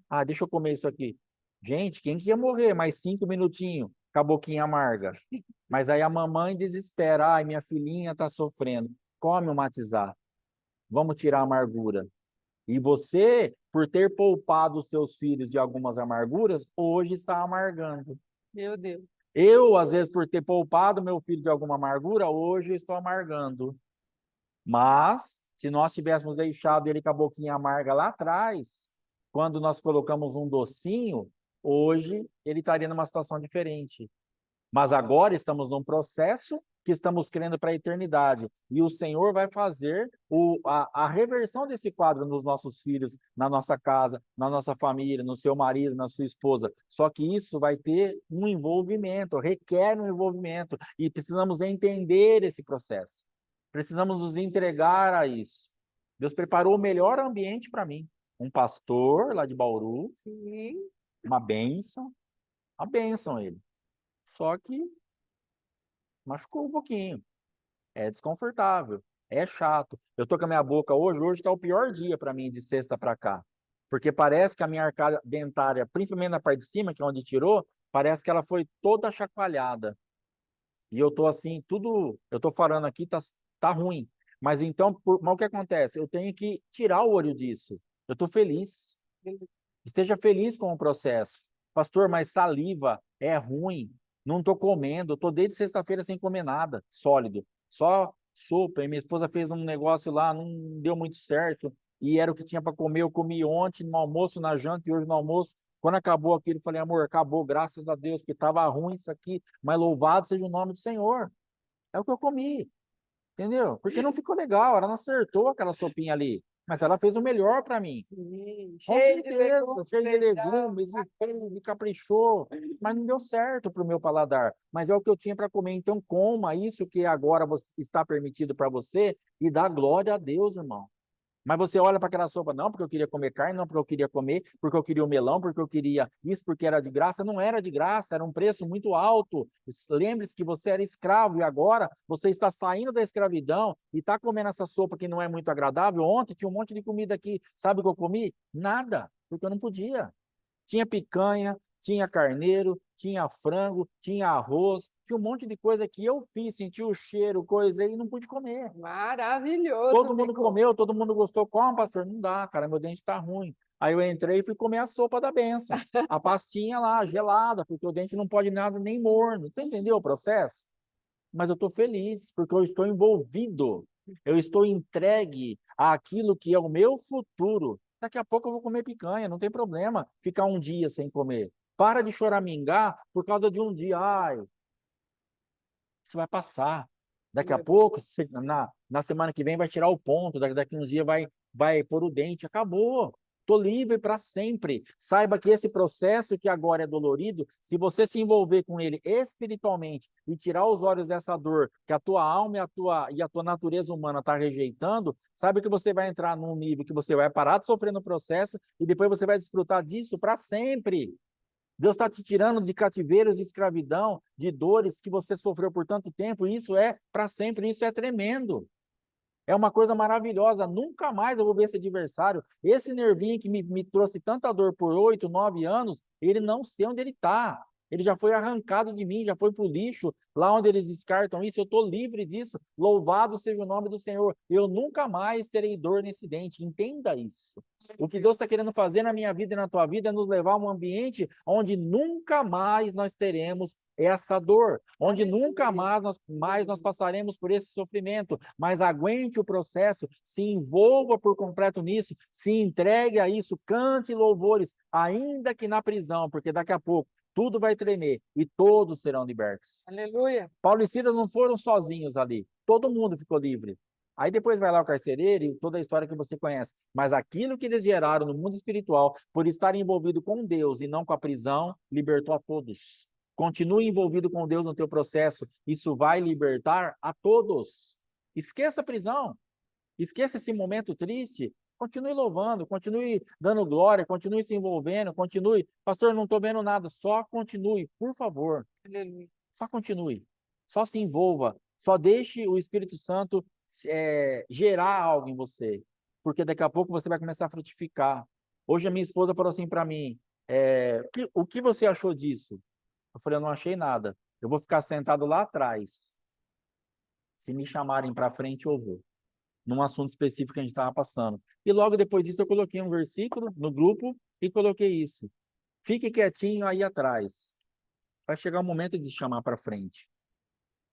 Ah, deixa eu comer isso aqui. Gente, quem que ia morrer? Mais 5 minutinhos, com a boquinha amarga. Mas aí a mamãe desespera. Ai, minha filhinha está sofrendo. Come o matizar. Vamos tirar a amargura. E você, por ter poupado os teus filhos de algumas amarguras, hoje está amargando. Meu Deus. Eu, às vezes, por ter poupado meu filho de alguma amargura, hoje estou amargando. Mas, se nós tivéssemos deixado ele com a boquinha amarga lá atrás, quando nós colocamos um docinho, hoje ele estaria numa situação diferente. Mas agora estamos num processo que estamos crendo para a eternidade. E o Senhor vai fazer a reversão desse quadro nos nossos filhos, na nossa casa, na nossa família, no seu marido, na sua esposa. Só que isso vai ter um envolvimento, requer um envolvimento. E precisamos entender esse processo. Precisamos nos entregar a isso. Deus preparou o melhor ambiente para mim. Um pastor lá de Bauru, Sim. uma bênção ele. Só que machucou um pouquinho. É desconfortável. É chato. Eu tô com a minha boca hoje está o pior dia para mim de sexta para cá. Porque parece que a minha arcada dentária, principalmente na parte de cima, que é onde tirou, parece que ela foi toda chacoalhada. E eu tô assim, eu tô falando aqui, tá ruim. Mas então, mas o que acontece? Eu tenho que tirar o olho disso. Eu tô feliz. Esteja feliz com o processo. Pastor, mas saliva é ruim. Não estou comendo. Estou desde sexta-feira sem comer nada sólido. Só sopa. E minha esposa fez um negócio lá, não deu muito certo. E era o que tinha para comer. Eu comi ontem no almoço, na janta e hoje no almoço. Quando acabou aquilo, eu falei, amor, acabou, graças a Deus, porque estava ruim isso aqui. Mas louvado seja o nome do Senhor. É o que eu comi. Entendeu? Porque não ficou legal. Ela não acertou aquela sopinha ali. Mas ela fez o melhor para mim. Sim, Com certeza, cheio de legal. legumes, e fez, e caprichou, mas não deu certo para o meu paladar. Mas é o que eu tinha para comer. Então, coma isso que agora está permitido para você e dá glória a Deus, irmão. Mas você olha para aquela sopa, não, porque eu queria comer carne, não, porque eu queria comer, porque eu queria o melão, porque eu queria isso, porque era de graça. Não era de graça, era um preço muito alto. Lembre-se que você era escravo e agora você está saindo da escravidão e está comendo essa sopa que não é muito agradável. Ontem tinha um monte de comida aqui. Sabe o que eu comi? Nada, porque eu não podia. Tinha picanha, tinha carneiro, tinha frango, tinha arroz, tinha um monte de coisa que eu fiz, senti o cheiro, coisa e não pude comer. Maravilhoso. Todo mundo comeu, todo mundo gostou. Como, pastor? Não dá, cara, meu dente tá ruim. Aí eu entrei e fui comer a sopa da benção. A pastinha lá, gelada, porque o dente não pode nada nem morno. Você entendeu o processo? Mas eu estou feliz, porque eu estou envolvido. Eu estou entregue àquilo que é o meu futuro. Daqui a pouco eu vou comer picanha, não tem problema ficar um dia sem comer. Para de choramingar por causa de um dia. Ai, isso vai passar. Daqui a pouco, na semana que vem, vai tirar o ponto, daqui uns dias vai pôr o dente. Acabou. Estou livre para sempre. Saiba que esse processo que agora é dolorido, se você se envolver com ele espiritualmente e tirar os olhos dessa dor que a tua alma e a tua natureza humana está rejeitando, saiba que você vai entrar num nível que você vai parar de sofrer no processo e depois você vai desfrutar disso para sempre. Deus está te tirando de cativeiros, de escravidão, de dores que você sofreu por tanto tempo. Isso é para sempre, isso é tremendo. É uma coisa maravilhosa. Nunca mais eu vou ver esse adversário. Esse nervinho que me trouxe tanta dor por 8, 9 anos, ele não sei onde ele está. Ele já foi arrancado de mim, já foi para o lixo, lá onde eles descartam isso. Eu estou livre disso. Louvado seja o nome do Senhor. Eu nunca mais terei dor nesse dente. Entenda isso. O que Deus está querendo fazer na minha vida e na tua vida é nos levar a um ambiente onde nunca mais nós teremos essa dor, onde nunca mais nós passaremos por esse sofrimento, mas aguente o processo, se envolva por completo nisso, se entregue a isso, cante louvores, ainda que na prisão, porque daqui a pouco tudo vai tremer e todos serão libertos. Aleluia. Paulo e Silas não foram sozinhos ali, todo mundo ficou livre. Aí depois vai lá o carcereiro e toda a história que você conhece. Mas aquilo que eles geraram no mundo espiritual, por estar envolvido com Deus e não com a prisão, libertou a todos. Continue envolvido com Deus no teu processo. Isso vai libertar a todos. Esqueça a prisão. Esqueça esse momento triste. Continue louvando, continue dando glória, continue se envolvendo, continue. Pastor, não estou vendo nada. Só continue, por favor. Aleluia. Só continue. Só se envolva. Só deixe o Espírito Santo gerar algo em você. Porque daqui a pouco você vai começar a frutificar. Hoje a minha esposa falou assim para mim, o que você achou disso? Eu falei, eu não achei nada. Eu vou ficar sentado lá atrás. Se me chamarem para frente, eu vou. Num assunto específico que a gente estava passando. E logo depois disso eu coloquei um versículo no grupo e coloquei isso. Fique quietinho aí atrás. Vai chegar o momento de chamar para frente.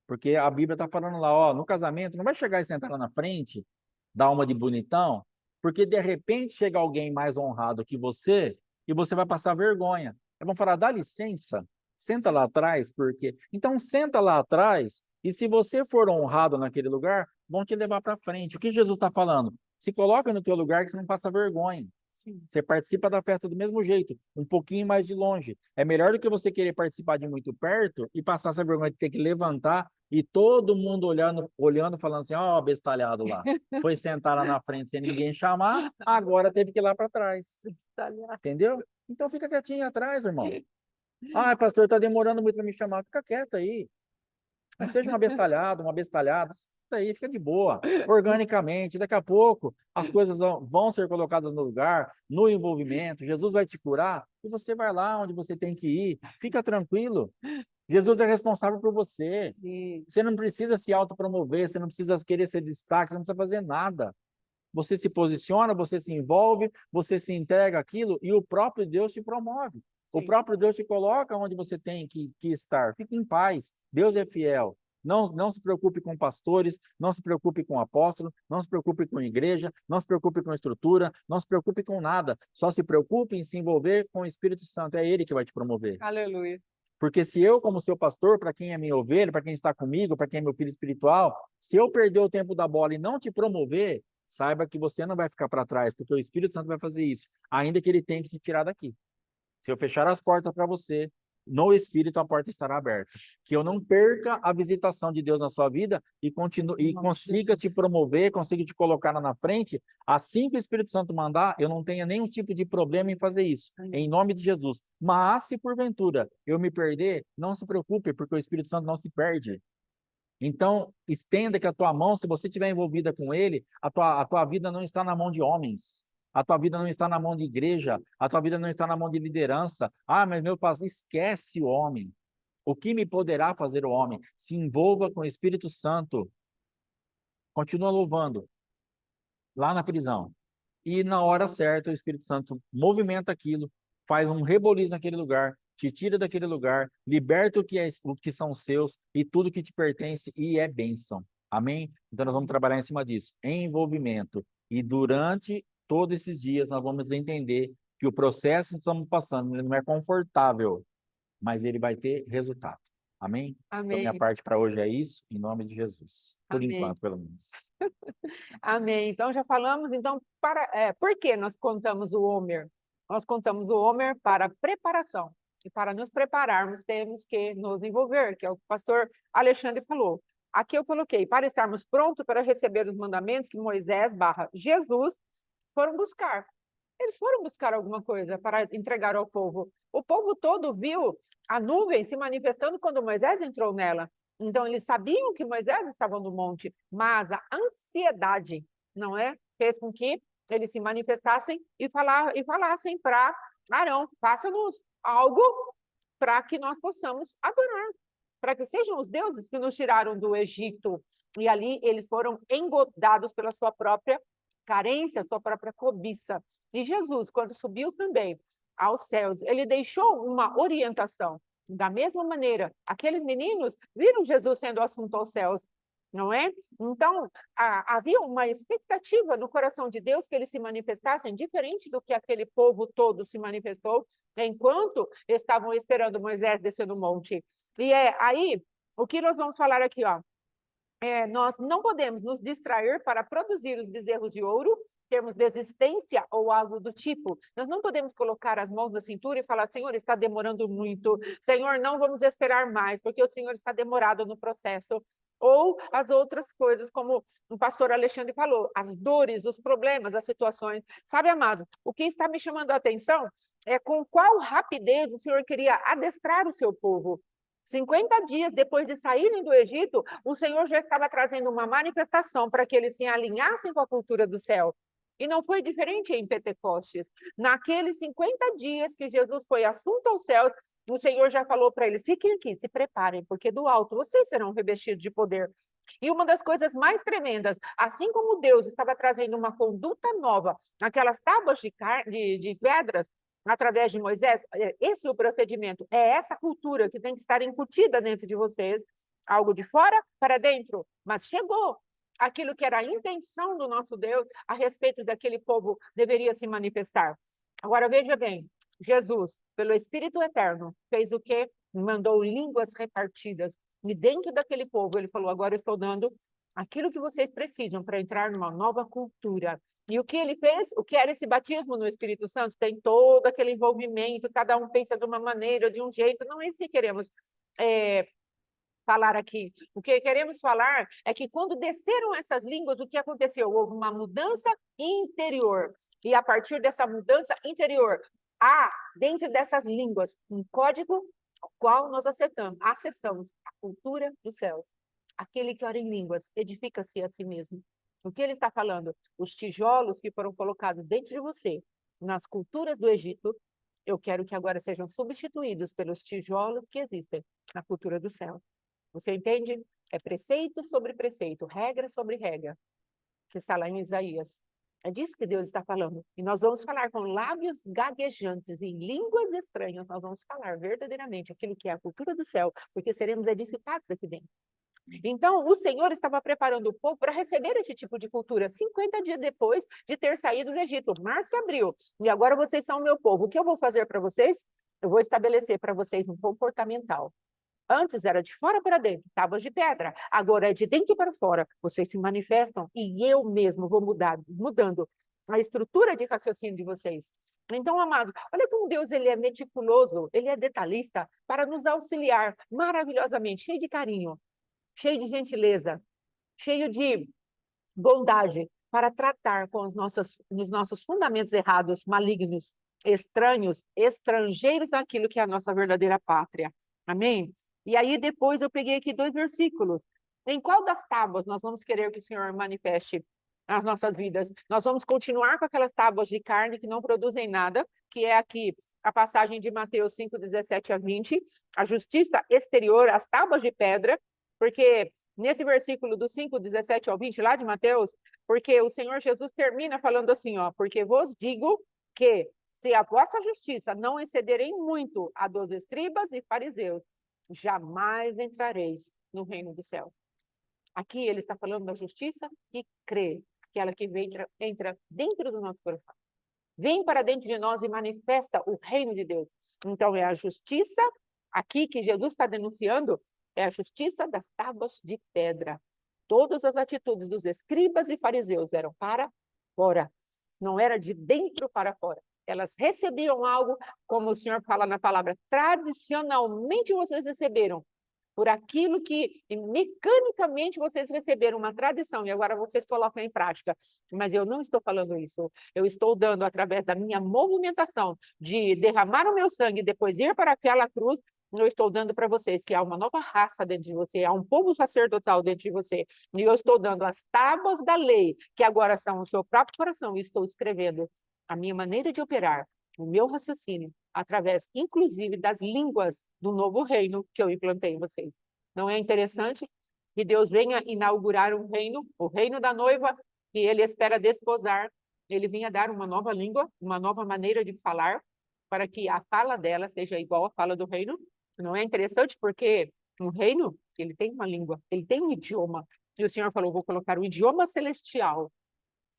Porque a Bíblia está falando lá, ó, no casamento, não vai chegar e sentar lá na frente, dar uma de bonitão, porque de repente chega alguém mais honrado que você e você vai passar vergonha. Eles vão falar, dá licença, senta lá atrás, porque... Então, senta lá atrás e se você for honrado naquele lugar, vão te levar para frente. O que Jesus está falando? Se coloca no teu lugar que você não passa vergonha. Sim. Você participa da festa do mesmo jeito, um pouquinho mais de longe. É melhor do que você querer participar de muito perto e passar essa vergonha de ter que levantar e todo mundo olhando, falando assim, ó, bestalhado lá. Foi sentar lá na frente sem ninguém chamar, agora teve que ir lá para trás. Entendeu? Então fica quietinho atrás, irmão. Ah, pastor, tá demorando muito para me chamar. Fica quieto aí. Não seja uma bestalhada, fica aí, fica de boa, organicamente. Daqui a pouco as coisas vão ser colocadas no lugar, no envolvimento. Jesus vai te curar e você vai lá onde você tem que ir. Fica tranquilo. Jesus é responsável por você. Você não precisa se autopromover, você não precisa querer ser destaque, você não precisa fazer nada. Você se posiciona, você se envolve, você se entrega aquilo e o próprio Deus te promove. O próprio Deus te coloca onde você tem que estar. Fique em paz. Deus é fiel. Não se preocupe com pastores, não se preocupe com apóstolo, não se preocupe com igreja, não se preocupe com estrutura, não se preocupe com nada. Só se preocupe em se envolver com o Espírito Santo. É Ele que vai te promover. Aleluia. Porque se eu, como seu pastor, para quem é minha ovelha, para quem está comigo, para quem é meu filho espiritual, se eu perder o tempo da bola e não te promover, saiba que você não vai ficar para trás, porque o Espírito Santo vai fazer isso, ainda que ele tenha que te tirar daqui. Se eu fechar as portas para você, no Espírito a porta estará aberta. Que eu não perca a visitação de Deus na sua vida e consiga te promover, consiga te colocar na frente. Assim que o Espírito Santo mandar, eu não tenha nenhum tipo de problema em fazer isso, em nome de Jesus. Mas se porventura eu me perder, não se preocupe, porque o Espírito Santo não se perde. Então, estenda que a tua mão, se você estiver envolvida com ele, a tua vida não está na mão de homens. A tua vida não está na mão de igreja. A tua vida não está na mão de liderança. Ah, mas meu pastor, esquece o homem. O que me poderá fazer o homem? Se envolva com o Espírito Santo. Continua louvando. Lá na prisão. E na hora certa, o Espírito Santo movimenta aquilo, faz um reboliço naquele lugar, te tira daquele lugar, liberta o que são seus e tudo que te pertence e é bênção. Amém? Então nós vamos trabalhar em cima disso, em envolvimento. E durante todos esses dias nós vamos entender que o processo que estamos passando ele não é confortável, mas ele vai ter resultado. Amém? Amém. Então minha parte para hoje é isso, em nome de Jesus. Por Amém. enquanto, pelo menos. Amém. Então, já falamos. Então, por que nós contamos o Homer? Nós contamos o Homer para preparação. E para nos prepararmos, temos que nos envolver, que é o que o pastor Alexandre falou. Aqui eu coloquei, para estarmos prontos para receber os mandamentos que Moisés / Jesus foram buscar. Eles foram buscar alguma coisa para entregar ao povo. O povo todo viu a nuvem se manifestando quando Moisés entrou nela. Então, eles sabiam que Moisés estava no monte, mas a ansiedade, não é? Fez com que eles se manifestassem e falassem para Arão, faça-nos algo para que nós possamos adorar, para que sejam os deuses que nos tiraram do Egito. E ali eles foram engodados pela sua própria carência, sua própria cobiça. E Jesus, quando subiu também aos céus, ele deixou uma orientação. Da mesma maneira, aqueles meninos viram Jesus sendo assunto aos céus, não é? Então, havia uma expectativa no coração de Deus que eles se manifestassem diferente do que aquele povo todo se manifestou enquanto estavam esperando Moisés descer no monte. E aí, o que nós vamos falar aqui, ó? Nós não podemos nos distrair para produzir os bezerros de ouro, termos desistência ou algo do tipo. Nós não podemos colocar as mãos na cintura e falar, Senhor, está demorando muito. Senhor, não vamos esperar mais, porque o Senhor está demorado no processo. ou as outras coisas, como o pastor Alexandre falou, as dores, os problemas, as situações. Sabe, amado, o que está me chamando a atenção é com qual rapidez o Senhor queria adestrar o seu povo. 50 dias depois de saírem do Egito, o Senhor já estava trazendo uma manifestação para que eles se alinhassem com a cultura do céu. E não foi diferente em Pentecostes. Naqueles 50 dias que Jesus foi assunto aos céus, o Senhor já falou para eles, fiquem aqui, se preparem, porque do alto vocês serão revestidos de poder. E uma das coisas mais tremendas, assim como Deus estava trazendo uma conduta nova, aquelas tábuas de pedras, através de Moisés, esse é o procedimento, é essa cultura que tem que estar incutida dentro de vocês, algo de fora para dentro, mas chegou. Aquilo que era a intenção do nosso Deus a respeito daquele povo deveria se manifestar. Agora, veja bem, Jesus, pelo Espírito Eterno, fez o quê? Mandou línguas repartidas. E dentro daquele povo, ele falou, agora eu estou dando aquilo que vocês precisam para entrar numa nova cultura. E o que ele fez? O que era esse batismo no Espírito Santo? Tem todo aquele envolvimento, cada um pensa de uma maneira, de um jeito. Não é isso que queremos falar aqui. O que queremos falar é que quando desceram essas línguas, o que aconteceu? Houve uma mudança interior. E a partir dessa mudança interior, há dentro dessas línguas um código ao qual nós acessamos a cultura dos céus. Aquele que ora em línguas edifica-se a si mesmo. O que ele está falando? Os tijolos que foram colocados dentro de você, nas culturas do Egito, eu quero que agora sejam substituídos pelos tijolos que existem na cultura do céu. Você entende? É preceito sobre preceito, regra sobre regra, que está lá em Isaías. É disso que Deus está falando. E nós vamos falar com lábios gaguejantes, em línguas estranhas, nós vamos falar verdadeiramente aquilo que é a cultura do céu, porque seremos edificados aqui dentro. Então, o Senhor estava preparando o povo para receber esse tipo de cultura 50 dias depois de ter saído do Egito. Março e abril. E agora vocês são o meu povo. O que eu vou fazer para vocês? Eu vou estabelecer para vocês um comportamental. Antes era de fora para dentro, tábuas de pedra. Agora é de dentro para fora. Vocês se manifestam e eu mesmo vou mudando a estrutura de raciocínio de vocês. Então, amados, olha como Deus ele é meticuloso, ele é detalhista para nos auxiliar maravilhosamente, cheio de carinho, cheio de gentileza, cheio de bondade para tratar com os nossos fundamentos errados, malignos, estranhos, estrangeiros daquilo que é a nossa verdadeira pátria. Amém? E aí depois eu peguei aqui 2 versículos. Em qual das tábuas nós vamos querer que o Senhor manifeste as nossas vidas? Nós vamos continuar com aquelas tábuas de carne que não produzem nada, que é aqui a passagem de Mateus 5, 17 a 20, a justiça exterior, as tábuas de pedra, porque nesse versículo do 5, 17 ao 20, lá de Mateus, porque o Senhor Jesus termina falando assim, ó, porque vos digo que se a vossa justiça não excederem muito a dos escribas e fariseus, jamais entrareis no reino do céu. Aqui ele está falando da justiça que crê, aquela que entra dentro do nosso coração. Vem para dentro de nós e manifesta o reino de Deus. Então é a justiça aqui que Jesus está denunciando, é a justiça das tábuas de pedra. Todas as atitudes dos escribas e fariseus eram para fora, não era de dentro para fora. Elas recebiam algo, como o Senhor fala na palavra, tradicionalmente vocês receberam, por aquilo que mecanicamente vocês receberam uma tradição e agora vocês colocam em prática. Mas eu não estou falando isso. Eu estou dando, através da minha movimentação de derramar o meu sangue e depois ir para aquela cruz, eu estou dando para vocês que há uma nova raça dentro de você, há um povo sacerdotal dentro de você. E eu estou dando as tábuas da lei, que agora são o seu próprio coração, e estou escrevendo a minha maneira de operar, o meu raciocínio, através, inclusive, das línguas do novo reino que eu implantei em vocês. Não é interessante que Deus venha inaugurar um reino, o reino da noiva, que ele espera desposar, ele venha dar uma nova língua, uma nova maneira de falar, para que a fala dela seja igual à fala do reino? Não é interessante porque um reino, ele tem uma língua, ele tem um idioma, e o Senhor falou, vou colocar um idioma celestial,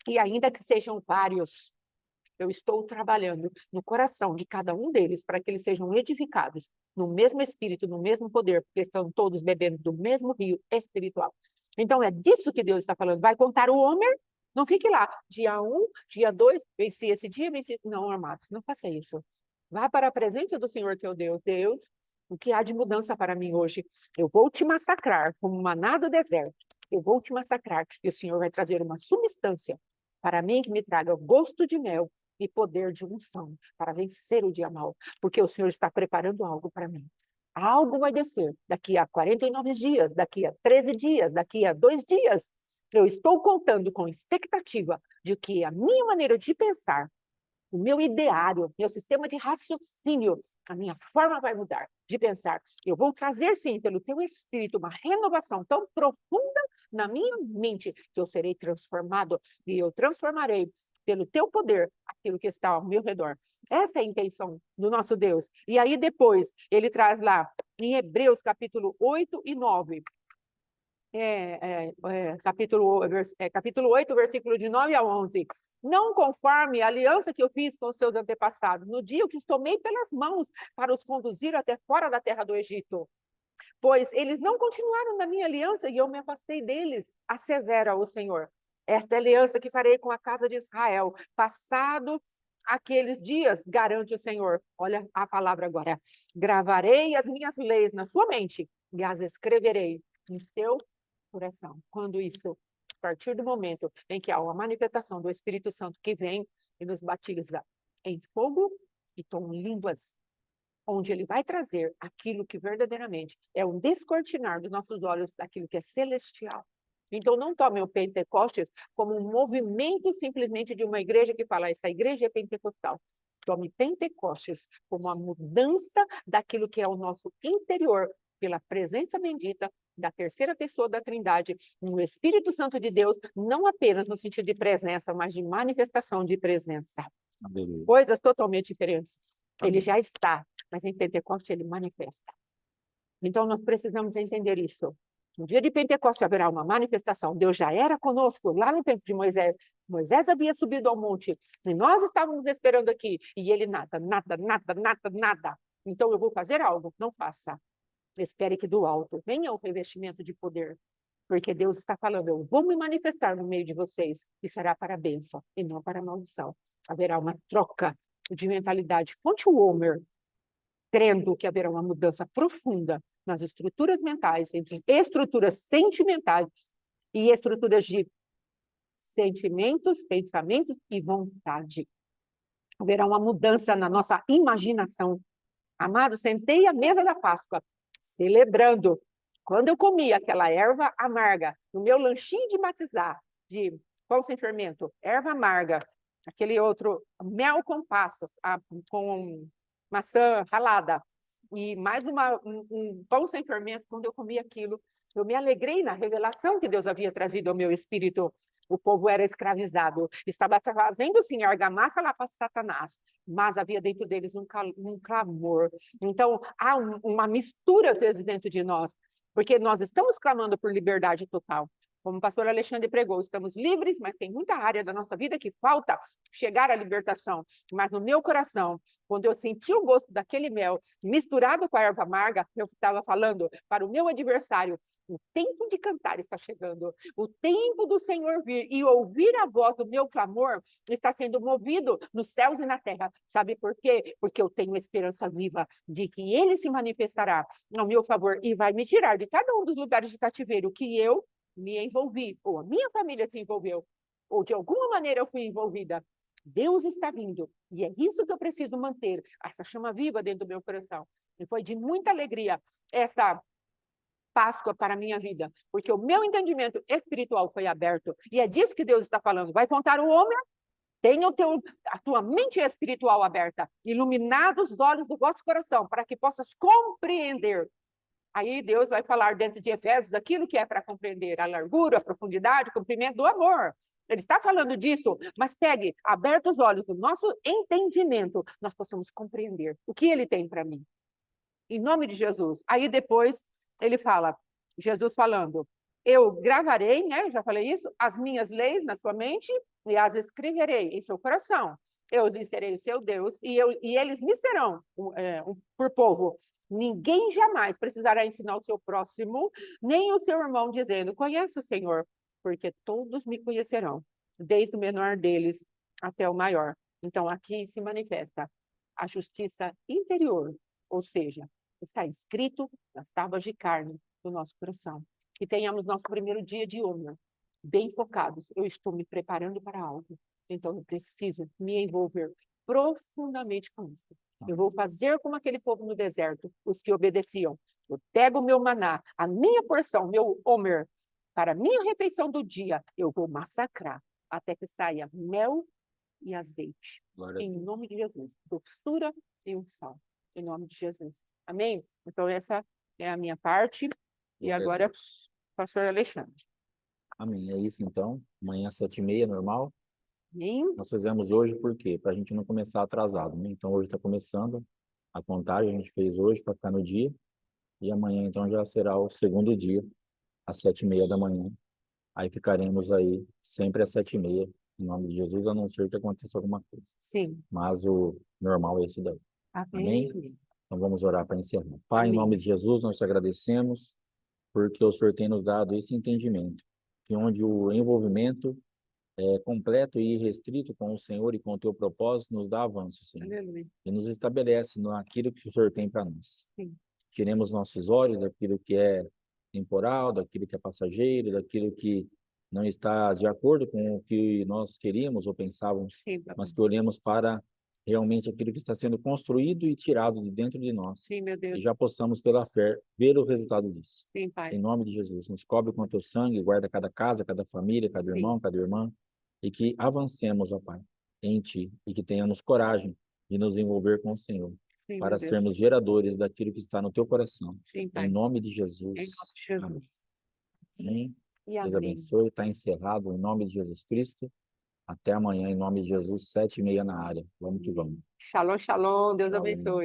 e ainda que sejam vários, eu estou trabalhando no coração de cada um deles para que eles sejam edificados no mesmo espírito, no mesmo poder, porque estão todos bebendo do mesmo rio espiritual. Então, é disso que Deus está falando. Vai contar o Homer? Não fique lá. Dia 1, dia 2, venci esse dia, venci... Não, amados, não faça isso. Vá para a presença do Senhor teu Deus. Deus, O que há de mudança para mim hoje? Eu vou te massacrar como um maná do deserto. Eu vou te massacrar e o Senhor vai trazer uma substância para mim que me traga gosto de mel e poder de unção para vencer o dia mau, porque o Senhor está preparando algo para mim. Algo vai descer daqui a 49 dias, daqui a 13 dias, daqui a 2 dias. Eu estou contando com expectativa de que a minha maneira de pensar, o meu ideário, meu sistema de raciocínio, a minha forma vai mudar de pensar. Eu vou trazer, sim, pelo teu Espírito, uma renovação tão profunda na minha mente, que eu serei transformado e eu transformarei pelo teu poder aquilo que está ao meu redor. Essa é a intenção do nosso Deus. E aí depois, ele traz lá, em Hebreus, capítulo 8 e 9, capítulo 8, versículo de 9 a 11. Não conforme a aliança que eu fiz com os seus antepassados, no dia que os tomei pelas mãos para os conduzir até fora da terra do Egito. Pois eles não continuaram na minha aliança e eu me afastei deles, assevera o Senhor. Esta é a aliança que farei com a casa de Israel, passado aqueles dias, garante o Senhor. Olha a palavra agora. Gravarei as minhas leis na sua mente e as escreverei em seu coração. Quando isso, a partir do momento em que há uma manifestação do Espírito Santo que vem e nos batiza em fogo e com línguas, onde ele vai trazer aquilo que verdadeiramente é um descortinar dos nossos olhos daquilo que é celestial. Então, não tomem o Pentecostes como um movimento simplesmente de uma igreja que fala, essa igreja é pentecostal. Tome Pentecostes como a mudança daquilo que é o nosso interior, pela presença bendita da terceira pessoa da Trindade, no Espírito Santo de Deus, não apenas no sentido de presença, mas de manifestação de presença. Aleluia. Coisas totalmente diferentes. Amém. Ele já está, mas em Pentecostes ele manifesta. Então, nós precisamos entender isso. No dia de Pentecostes haverá uma manifestação. Deus já era conosco lá no tempo de Moisés. Moisés havia subido ao monte e nós estávamos esperando aqui. E ele nada. Então, eu vou fazer algo. Não faça. Espere que do alto venha o revestimento de poder. Porque Deus está falando, eu vou me manifestar no meio de vocês. E será para a bênção e não para a maldição. Haverá uma troca de mentalidade. Conte o Homer, crendo que haverá uma mudança profunda nas estruturas mentais, entre estruturas sentimentais e estruturas de sentimentos, pensamentos e vontade. Haverá uma mudança na nossa imaginação. Amado, sentei à mesa da Páscoa, celebrando. Quando eu comi aquela erva amarga, no meu lanchinho de batizar, de pão sem fermento, erva amarga, aquele outro mel com passas, com maçã ralada, e mais um pão sem fermento, quando eu comi aquilo, eu me alegrei na revelação que Deus havia trazido ao meu espírito. O povo era escravizado, estava fazendo sim argamassa lá para Satanás, mas havia dentro deles um clamor. Então, há uma mistura às vezes dentro de nós, porque nós estamos clamando por liberdade total. Como o pastor Alexandre pregou, estamos livres, mas tem muita área da nossa vida que falta chegar à libertação. Mas no meu coração, quando eu senti o gosto daquele mel misturado com a erva amarga, eu estava falando para o meu adversário, o tempo de cantar está chegando, o tempo do Senhor vir e ouvir a voz do meu clamor está sendo movido nos céus e na terra. Sabe por quê? Porque eu tenho esperança viva de que Ele se manifestará ao meu favor e vai me tirar de cada um dos lugares de cativeiro que eu me envolvi, ou a minha família se envolveu, ou de alguma maneira eu fui envolvida. Deus está vindo, e é isso que eu preciso manter, essa chama viva dentro do meu coração. E foi de muita alegria essa Páscoa para a minha vida, porque o meu entendimento espiritual foi aberto, e é disso que Deus está falando. Vai contar o homem? Tenha a tua mente espiritual aberta, iluminados os olhos do vosso coração, para que possas compreender. Aí Deus vai falar dentro de Efésios aquilo que é para compreender, a largura, a profundidade, o comprimento do amor. Ele está falando disso, mas pegue, abertos os olhos do nosso entendimento, nós possamos compreender o que ele tem para mim. Em nome de Jesus. Aí depois ele fala, Jesus falando, eu gravarei, né? Já falei isso, as minhas leis na sua mente e as escreverei em seu coração. Eu lhes serei o seu Deus e eles me serão por povo. Ninguém jamais precisará ensinar o seu próximo, nem o seu irmão, dizendo, conheço o Senhor, porque todos me conhecerão, desde o menor deles até o maior. Então, aqui se manifesta a justiça interior, ou seja, está escrito nas tábuas de carne do nosso coração. Que tenhamos nosso primeiro dia de honra, bem focados. Eu estou me preparando para algo, então eu preciso me envolver profundamente com isso. Eu vou fazer como aquele povo no deserto, os que obedeciam. Eu pego o meu maná, a minha porção, meu homer, para a minha refeição do dia, eu vou massacrar até que saia mel e azeite. Em nome de Jesus. Doçura e unção. Em nome de Jesus. Amém? Então, essa é a minha parte. E agora, pastor Alexandre. Amém. É isso, então. Amanhã, 7h30, normal. Amém? Nós fizemos hoje por quê? Para a gente não começar atrasado, né? Então, hoje está começando a contagem, a gente fez hoje para ficar no dia. E amanhã, então, já será o segundo dia, às 7h30 da manhã. Aí ficaremos aí sempre às 7h30, em nome de Jesus, a não ser que aconteça alguma coisa. Sim. Mas o normal é esse daí. Amém? Amém? Então vamos orar para encerrar. Pai, Amém. em nome de Jesus, nós te agradecemos porque o Senhor tem nos dado esse entendimento, que onde o envolvimento é completo e irrestrito com o Senhor e com o teu propósito nos dá avanço, Senhor. Aleluia. E nos estabelece naquilo que o Senhor tem para nós. Sim. Tiremos nossos olhos daquilo que é temporal, daquilo que é passageiro, daquilo que não está de acordo com o que nós queríamos ou pensávamos, Sim, mas que olhemos para realmente aquilo que está sendo construído e tirado de dentro de nós. Sim, meu Deus. E já possamos, pela fé, ver o resultado disso. Sim, Pai. Em nome de Jesus, nos cobre com o teu sangue, guarda cada casa, cada família, cada irmão, cada irmã, e que avancemos, ó Pai, em Ti, e que tenhamos coragem de nos envolver com o Senhor, Sim, para meu Deus. sermos geradores daquilo que está no teu coração. Sim, Pai. Em nome de Jesus. Em nome de Jesus. Amém. E Deus amém. abençoe. Está encerrado em nome de Jesus Cristo. Até amanhã, em nome de Jesus, 7h30 na área. Vamos que vamos. Shalom, shalom. Deus Shalom. abençoe.